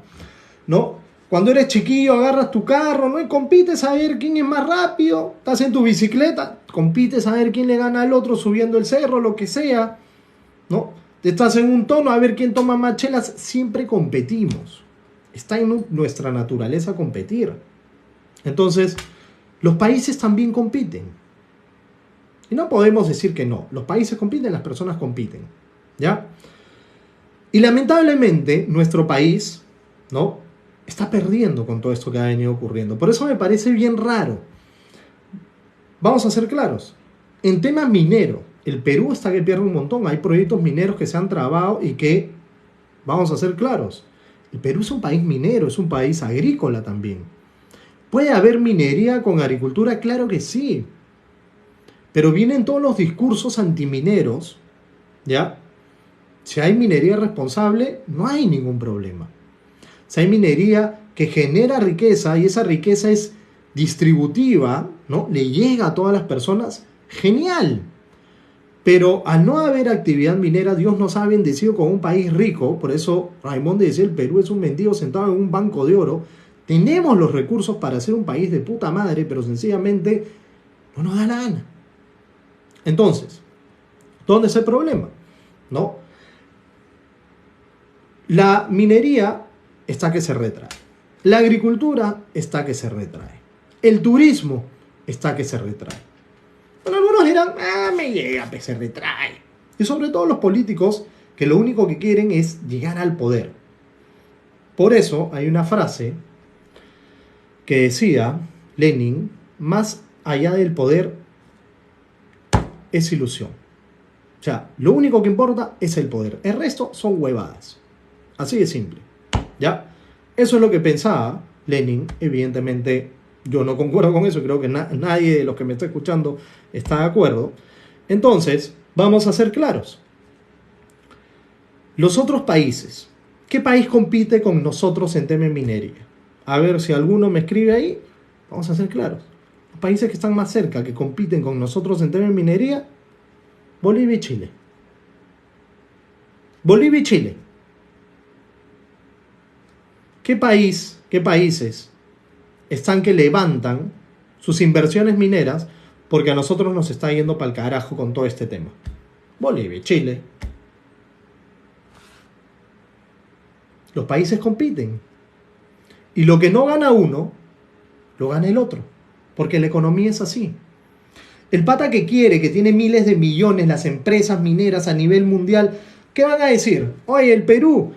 ¿no? Cuando eres chiquillo agarras tu carro, ¿no? Y compites a ver quién es más rápido. Estás en tu bicicleta, compites a ver quién le gana al otro subiendo el cerro, lo que sea, ¿no? Estás en un tono a ver quién toma más chelas. Siempre competimos. Está en nuestra naturaleza competir. Entonces, los países también compiten. Y no podemos decir que no. Los países compiten, las personas compiten, ¿ya? Y lamentablemente, nuestro país, ¿no?, está perdiendo con todo esto que ha venido ocurriendo. Por eso me parece bien raro. Vamos a ser claros. En tema minero, el Perú está que pierde un montón. Hay proyectos mineros que se han trabado y que, vamos a ser claros, el Perú es un país minero, es un país agrícola también. ¿Puede haber minería con agricultura? Claro que sí. Pero vienen todos los discursos antimineros, ¿ya? Si hay minería responsable, no hay ningún problema. Si hay minería que genera riqueza y esa riqueza es distributiva, ¿no?, le llega a todas las personas, genial. Pero al no haber actividad minera, Dios nos ha bendecido con un país rico. Por eso Raimundo decía, el Perú es un mendigo sentado en un banco de oro. Tenemos los recursos para ser un país de puta madre, pero sencillamente no nos da la gana. Entonces, ¿dónde es el problema? ¿No? La minería está que se retrae. La agricultura está que se retrae. El turismo está que se retrae. Bueno, algunos dirán, me llega, que se retrae. Y sobre todo los políticos que lo único que quieren es llegar al poder. Por eso hay una frase que decía Lenin, más allá del poder es ilusión. O sea, lo único que importa es el poder. El resto son huevadas. Así de simple. ¿Ya? Eso es lo que pensaba Lenin. Evidentemente yo no concuerdo con eso. Creo que nadie de los que me está escuchando está de acuerdo. Entonces, vamos a ser claros. Los otros países. ¿Qué país compite con nosotros en tema de minería? A ver si alguno me escribe ahí. Vamos a ser claros. Los países que están más cerca, que compiten con nosotros en tema de minería, Bolivia y Chile. Bolivia y Chile. ¿Qué países están que levantan sus inversiones mineras porque a nosotros nos está yendo para el carajo con todo este tema? Bolivia y Chile. Los países compiten. Y lo que no gana uno, lo gana el otro. Porque la economía es así. El pata que quiere, que tiene miles de millones, las empresas mineras a nivel mundial, ¿qué van a decir? Oye, el Perú,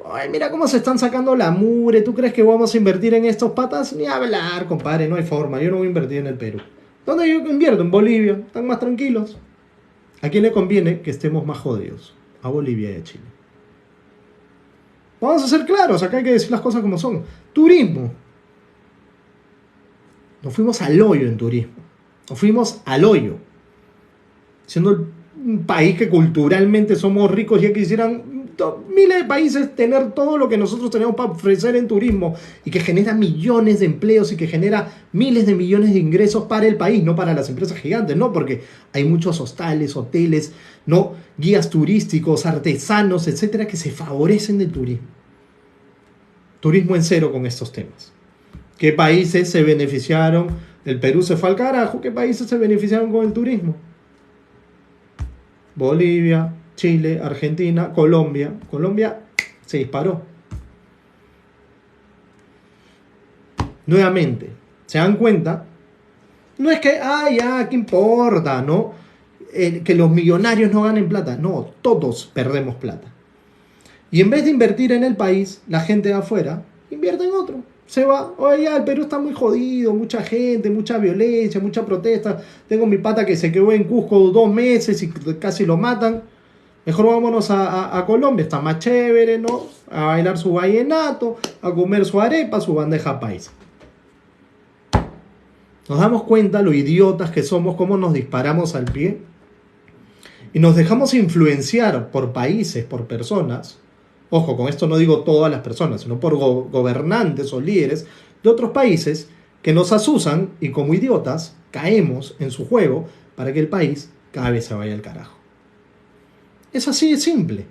oye, mira cómo se están sacando la mugre, ¿tú crees que vamos a invertir en estos patas? Ni hablar, compadre, no hay forma, yo no voy a invertir en el Perú. ¿Dónde yo invierto? En Bolivia, están más tranquilos. ¿A quién le conviene que estemos más jodidos? A Bolivia y a Chile. Vamos a ser claros, acá hay que decir las cosas como son. Turismo. Nos fuimos al hoyo en turismo. Nos fuimos al hoyo. Siendo un país que culturalmente somos ricos, ya quisieran miles de países tener todo lo que nosotros tenemos para ofrecer en turismo y que genera millones de empleos y que genera miles de millones de ingresos para el país, no para las empresas gigantes, ¿no? Porque hay muchos hostales, hoteles, ¿no? Guías turísticos, artesanos, etcétera, que se favorecen del turismo. Turismo en cero con estos temas. ¿Qué países se beneficiaron? El Perú se fue al carajo. ¿Qué países se beneficiaron con el turismo? Bolivia, Chile, Argentina, Colombia. Colombia se disparó. Nuevamente, ¿se dan cuenta? No es que, ¿qué importa? ¿No? Que los millonarios no ganen plata. No, todos perdemos plata. Y en vez de invertir en el país, la gente de afuera invierte en otro. Se va, oye, ya el Perú está muy jodido, mucha gente, mucha violencia, mucha protesta. Tengo mi pata que se quedó en Cusco 2 meses y casi lo matan. Mejor vámonos a Colombia, está más chévere, ¿no? A bailar su vallenato, a comer su arepa, su bandeja paisa. Nos damos cuenta lo idiotas que somos, cómo nos disparamos al pie y nos dejamos influenciar por países, por personas. Ojo, con esto no digo todas las personas, sino por gobernantes o líderes de otros países que nos asusan y como idiotas caemos en su juego para que el país cada vez se vaya al carajo. Es así de simple.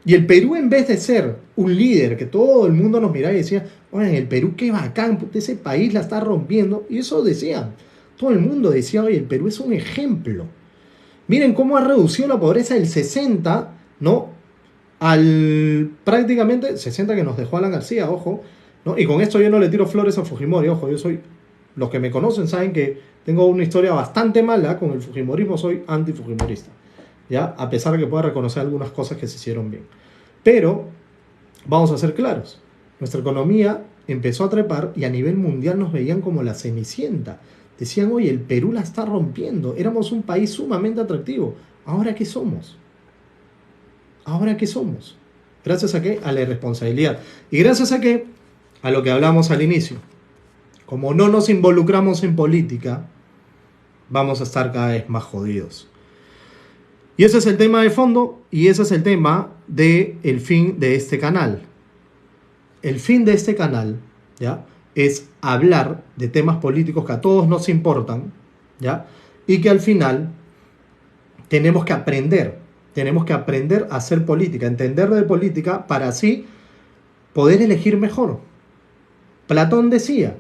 Y el Perú, en vez de ser un líder que todo el mundo nos miraba y decía, oye, el Perú qué bacán, ese país la está rompiendo, y eso decían. Todo el mundo decía, oye, el Perú es un ejemplo. Miren cómo ha reducido la pobreza del 60, ¿no? Al prácticamente 60 que nos dejó Alan García, ojo, ¿no? Y con esto yo no le tiro flores a Fujimori, ojo, los que me conocen saben que tengo una historia bastante mala con el fujimorismo, soy antifujimorista, ¿ya? A pesar de que pueda reconocer algunas cosas que se hicieron bien. Pero, vamos a ser claros, nuestra economía empezó a trepar y a nivel mundial nos veían como la Cenicienta. Decían, oye, el Perú la está rompiendo, éramos un país sumamente atractivo. ¿Ahora qué somos? ¿Ahora qué somos? ¿Gracias a qué? A la irresponsabilidad. ¿Y gracias a qué? A lo que hablamos al inicio. Como no nos involucramos en política, vamos a estar cada vez más jodidos. Y ese es el tema de fondo y ese es el tema del fin de este canal. El fin de este canal, ¿ya? Es hablar de temas políticos que a todos nos importan, ¿ya? Y que al final tenemos que aprender a hacer política, entender de política para así poder elegir mejor. Platón decía,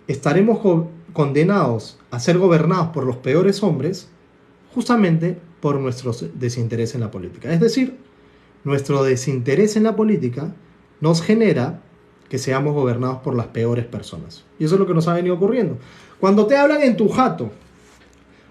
estaremos condenados a ser gobernados por los peores hombres justamente por nuestro desinterés en la política. Es decir, nuestro desinterés en la política nos genera que seamos gobernados por las peores personas. Y eso es lo que nos ha venido ocurriendo. Cuando te hablan en tu jato,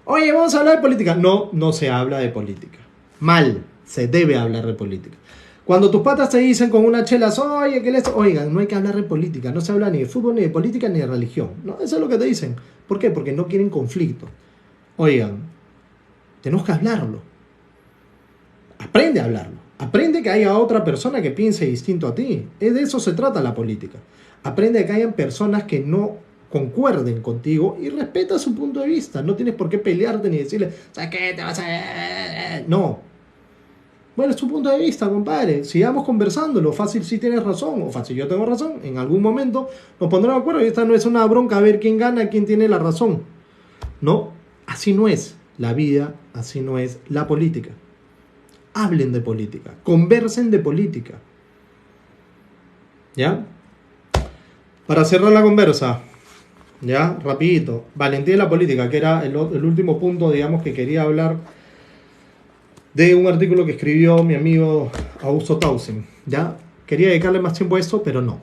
oye, vamos a hablar de política. No se habla de política. Mal, se debe hablar de política. Cuando tus patas te dicen con unas chelas, oye, oigan, no hay que hablar de política, no se habla ni de fútbol, ni de política, ni de religión. No, eso es lo que te dicen. ¿Por qué? Porque no quieren conflicto. Oigan, tenemos que hablarlo. Aprende a hablarlo. Aprende que haya otra persona que piense distinto a ti. De eso se trata la política. Aprende que hayan personas que no concuerden contigo y respeta su punto de vista. No tienes por qué pelearte ni decirle, ¿sabes qué? Te vas a... No. Bueno, es tu punto de vista, compadre. Sigamos conversándolo. Fácil si tienes razón o fácil yo tengo razón. En algún momento nos pondremos de acuerdo y esta no es una bronca a ver quién gana, quién tiene la razón. No, así no es la vida, así no es la política. Hablen de política, conversen de política. ¿Ya? Para cerrar la conversa, ya, rapidito, valentía de la política, que era el último punto, digamos, que quería hablar de un artículo que escribió mi amigo Augusto Tausen, ¿ya? Quería dedicarle más tiempo a esto, pero no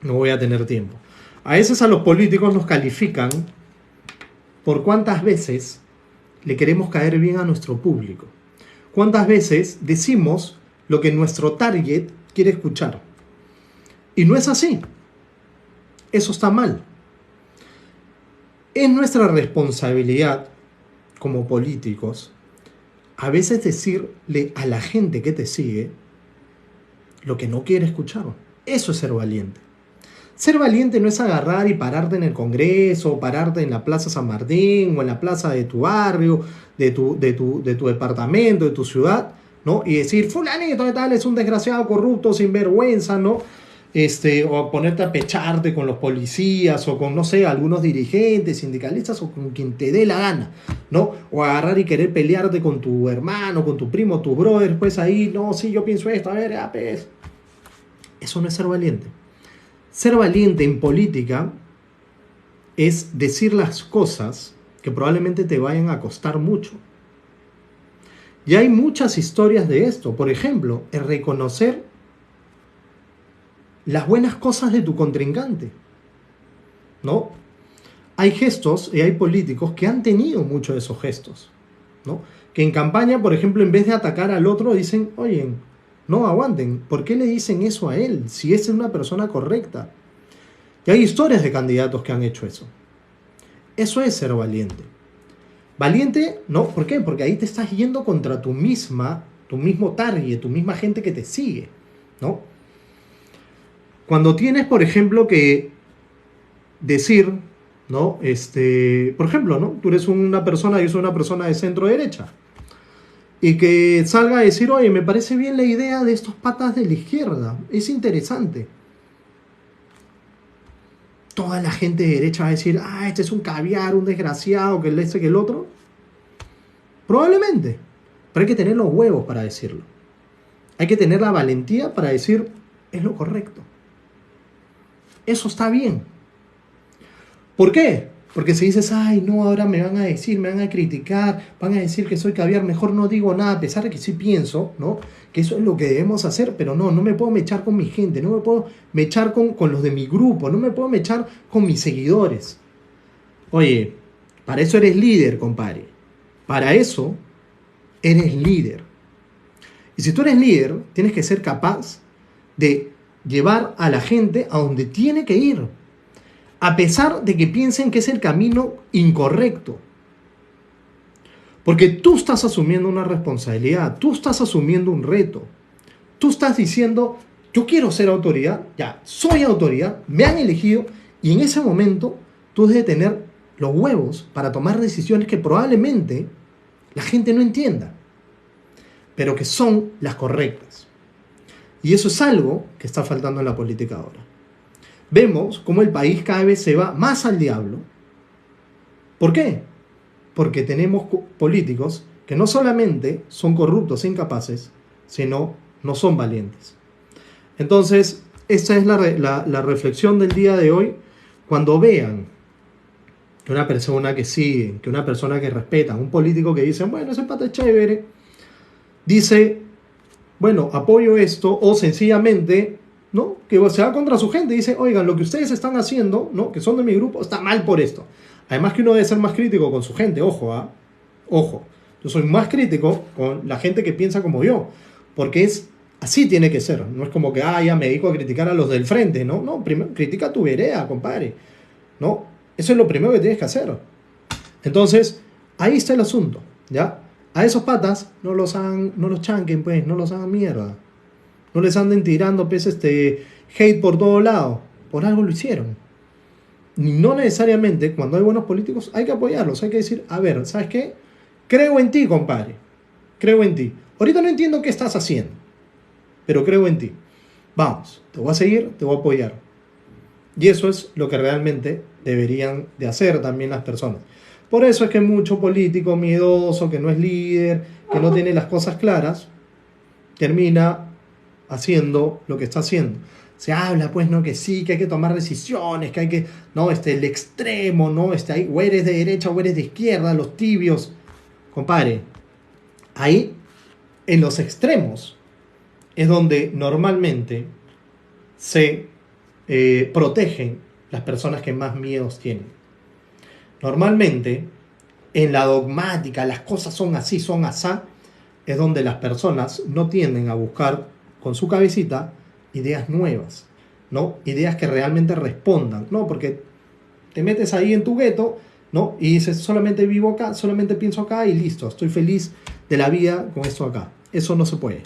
voy a tener tiempo. A veces a los políticos nos califican por cuántas veces le queremos caer bien a nuestro público. Cuántas veces decimos lo que nuestro target quiere escuchar. Y no es así. Eso está mal. Es nuestra responsabilidad como políticos a veces decirle a la gente que te sigue lo que no quiere escuchar. Eso es ser valiente. Ser valiente no es agarrar y pararte en el Congreso, o pararte en la Plaza San Martín, o en la plaza de tu barrio, de tu departamento, de tu ciudad, ¿no? Y decir, fulanito de tal es un desgraciado corrupto, sinvergüenza, ¿no? O ponerte a pecharte con los policías o con, no sé, algunos dirigentes, sindicalistas o con quien te dé la gana, ¿no? O agarrar y querer pelearte con tu hermano, con tu primo, tu brother, pues ahí, no, sí, yo pienso esto, a ver, pues. Eso no es ser valiente. Ser valiente en política es decir las cosas que probablemente te vayan a costar mucho. Y hay muchas historias de esto. Por ejemplo, el reconocer las buenas cosas de tu contrincante, ¿no? Hay gestos y hay políticos que han tenido muchos de esos gestos, ¿no? Que en campaña, por ejemplo, en vez de atacar al otro, dicen, oye, no aguanten, ¿por qué le dicen eso a él? Si es una persona correcta. Y hay historias de candidatos que han hecho eso. Eso es ser valiente. Valiente, ¿no? ¿Por qué? Porque ahí te estás yendo contra tu mismo target, tu misma gente que te sigue, ¿no? Cuando tienes, por ejemplo, que decir, ¿no? Por ejemplo, ¿no? Tú eres una persona, yo soy una persona de centro derecha, y que salga a decir, oye, me parece bien la idea de estos patas de la izquierda, es interesante. Toda la gente de derecha va a decir, este es un caviar, un desgraciado, que el que el otro. Probablemente, pero hay que tener los huevos para decirlo. Hay que tener la valentía para decir, es lo correcto. Eso está bien. ¿Por qué? Porque si dices, ay, no, ahora me van a decir, me van a criticar, van a decir que soy caviar, mejor no digo nada, a pesar de que sí pienso, ¿no? Que eso es lo que debemos hacer, pero no me puedo mechar con mi gente, no me puedo mechar con los de mi grupo, no me puedo mechar con mis seguidores. Oye, para eso eres líder, compadre. Para eso eres líder. Y si tú eres líder, tienes que ser capaz de llevar a la gente a donde tiene que ir, a pesar de que piensen que es el camino incorrecto. Porque tú estás asumiendo una responsabilidad, tú estás asumiendo un reto. Tú estás diciendo, yo quiero ser autoridad, ya, soy autoridad, me han elegido, y en ese momento tú debes tener los huevos para tomar decisiones que probablemente la gente no entienda, pero que son las correctas. Y eso es algo que está faltando en la política ahora. Vemos cómo el país cada vez se va más al diablo. ¿Por qué? Porque tenemos políticos que no solamente son corruptos e incapaces, sino no son valientes. Entonces, esta es la reflexión del día de hoy. Cuando vean que una persona que sigue, que una persona que respeta, un político que dice, bueno, ese pata es chévere, dice, bueno, apoyo esto, o sencillamente, ¿no? Que se va contra su gente y dice, oigan, lo que ustedes están haciendo, ¿no? Que son de mi grupo, está mal por esto. Además que uno debe ser más crítico con su gente, ojo, ojo. Yo soy más crítico con la gente que piensa como yo, porque así tiene que ser. No es como que, ya me dedico a criticar a los del frente, ¿no? No, primero critica a tu vereda, compadre, ¿no? Eso es lo primero que tienes que hacer. Entonces, ahí está el asunto, ¿ya? A esos patas no los chanquen, pues, no los hagan mierda. No les anden tirando, pues, hate por todo lado. Por algo lo hicieron. Y no necesariamente, cuando hay buenos políticos, hay que apoyarlos. Hay que decir, a ver, ¿sabes qué? Creo en ti, compadre. Creo en ti. Ahorita no entiendo qué estás haciendo, pero creo en ti. Vamos, te voy a seguir, te voy a apoyar. Y eso es lo que realmente deberían de hacer también las personas. Por eso es que mucho político miedoso, que no es líder, que no tiene las cosas claras, termina haciendo lo que está haciendo. Se habla, pues, ¿no? Que sí, que hay que tomar decisiones, que hay que, no, el extremo, ¿no? Ahí, o eres de derecha o eres de izquierda, los tibios. Compadre, ahí, en los extremos, es donde normalmente se protegen las personas que más miedos tienen. Normalmente, en la dogmática, las cosas son así, son asá, es donde las personas no tienden a buscar con su cabecita ideas nuevas, ¿no? Ideas que realmente respondan, ¿no? Porque te metes ahí en tu gueto, ¿no? Y dices, solamente vivo acá, solamente pienso acá y listo, estoy feliz de la vida con esto acá. Eso no se puede,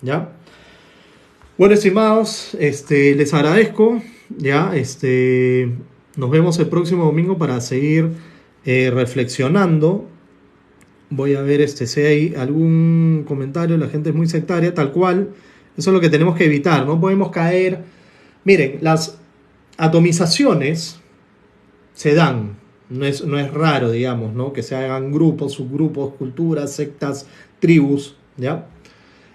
¿ya? Bueno, estimados, les agradezco, ¿ya? Nos vemos el próximo domingo para seguir reflexionando Voy a ver si hay algún comentario. La gente es muy sectaria, tal cual. Eso es lo que tenemos que evitar. No podemos caer. Miren, las atomizaciones se dan. No es raro, digamos, ¿no? Que se hagan grupos, subgrupos, culturas, sectas, tribus, ¿ya?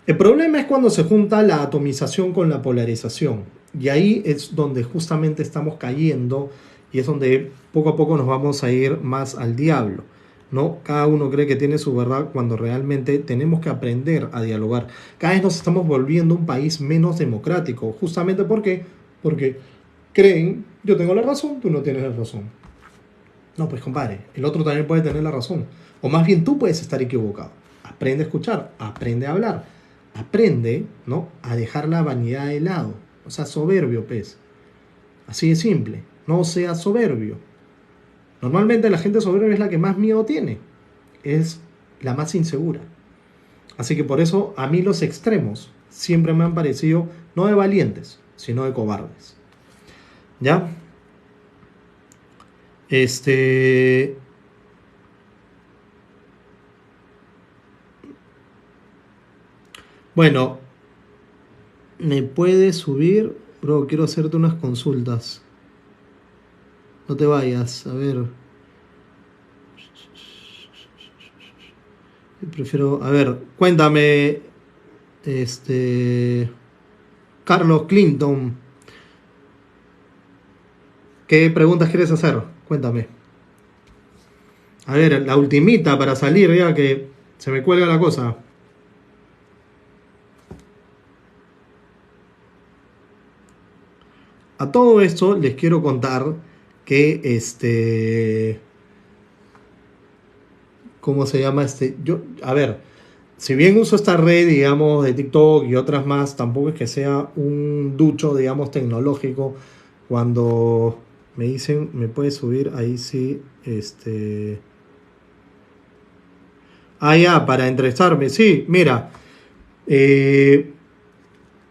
El problema es cuando se junta la atomización con la polarización. Y ahí es donde justamente estamos cayendo y es donde poco a poco nos vamos a ir más al diablo, ¿no? Cada uno cree que tiene su verdad cuando realmente tenemos que aprender a dialogar. Cada vez nos estamos volviendo un país menos democrático. Justamente porque creen, yo tengo la razón, tú no tienes la razón. No, pues compadre, el otro también puede tener la razón. O más bien tú puedes estar equivocado. Aprende a escuchar, aprende a hablar, aprende, ¿no?, a dejar la vanidad de lado. O sea, soberbio, pues. Así de simple. No seas soberbio. Normalmente la gente soberbia es la que más miedo tiene. Es la más insegura. Así que por eso a mí los extremos siempre me han parecido no de valientes, sino de cobardes. ¿Ya? Bueno, ¿me puedes subir? Bro, quiero hacerte unas consultas. No te vayas, a ver. Prefiero, a ver, cuéntame, Carlos Clinton, ¿qué preguntas quieres hacer? Cuéntame. A ver, la ultimita para salir ya que se me cuelga la cosa. A todo esto les quiero contar que ¿cómo se llama yo, a ver, si bien uso esta red, digamos, de TikTok y otras más, tampoco es que sea un ducho, digamos, tecnológico. Cuando me dicen, me puedes subir, ahí sí, Ah, ya, para entrevistarme, sí, mira.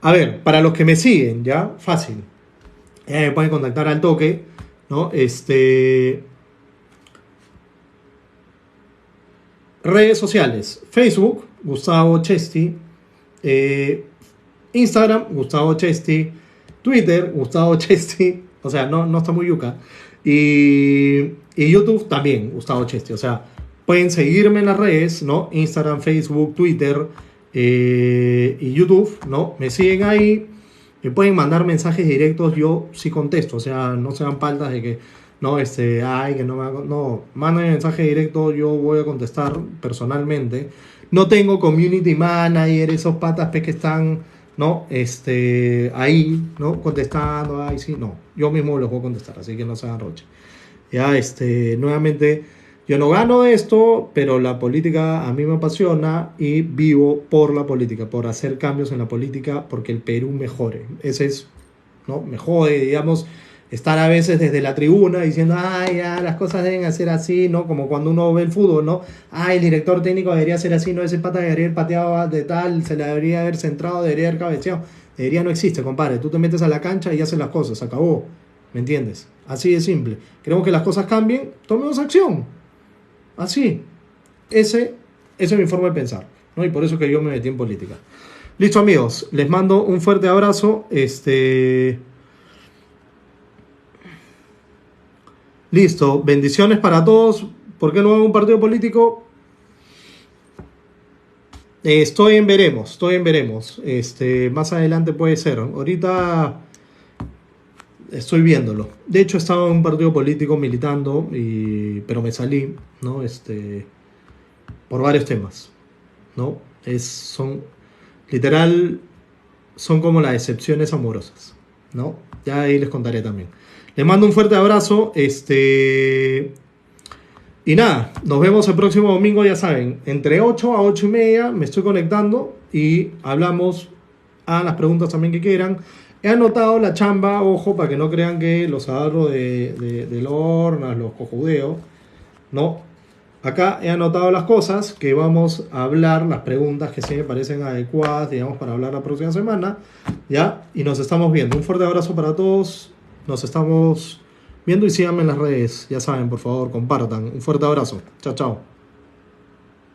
A ver, para los que me siguen, ya, fácil. Me pueden contactar al toque, ¿no? Redes sociales: Facebook, Gustavo Chesti, Instagram, Gustavo Chesti, Twitter, Gustavo Chesti, o sea, no está muy yuca, y YouTube también, Gustavo Chesti, o sea, pueden seguirme en las redes, ¿no? Instagram, Facebook, Twitter y YouTube, ¿no? Me siguen ahí, me pueden mandar mensajes directos, yo sí contesto, o sea, no sean paltas de que no, ay, que no me hago. No, manden mensaje directo, yo voy a contestar personalmente. No tengo community manager, esos patas que están, ¿no? Ahí, ¿no? Contestando, ay, sí, no. Yo mismo los voy a contestar, así que no se hagan roche. Ya, nuevamente, yo no gano de esto, pero la política a mí me apasiona y vivo por la política, por hacer cambios en la política, porque el Perú mejore. Ese es, ¿no? Me jode, digamos, estar a veces desde la tribuna diciendo, ay, ya, las cosas deben hacer así, ¿no? Como cuando uno ve el fútbol, ¿no? Ay, el director técnico debería ser así, no, ese pata debería haber pateado de tal, se le debería haber centrado, debería haber cabeceado. Debería no existe, compadre. Tú te metes a la cancha y haces las cosas, acabó. ¿Me entiendes? Así de simple. Queremos que las cosas cambien, tomemos acción. Así. Ese es mi forma de pensar, ¿no? Y por eso que yo me metí en política. Listo, amigos. Les mando un fuerte abrazo. Listo, bendiciones para todos. ¿Por qué no hago un partido político? Estoy en veremos. Más adelante puede ser. Ahorita estoy viéndolo. De hecho, estaba en un partido político militando, pero me salí, ¿no? Por varios temas, ¿no? Literal, son como las excepciones amorosas, ¿no? Ya ahí les contaré también. Les mando un fuerte abrazo. Y nada, nos vemos el próximo domingo, ya saben, entre 8 a 8 y media me estoy conectando y hablamos a las preguntas también que quieran. He anotado la chamba, ojo, para que no crean que los agarro de lornas, los cojudeo, ¿no? Acá he anotado las cosas que vamos a hablar, las preguntas que sí me parecen adecuadas, digamos, para hablar la próxima semana, ¿ya? Y nos estamos viendo. Un fuerte abrazo para todos. Nos estamos viendo y síganme en las redes. Ya saben, por favor, compartan. Un fuerte abrazo. Chao, chao.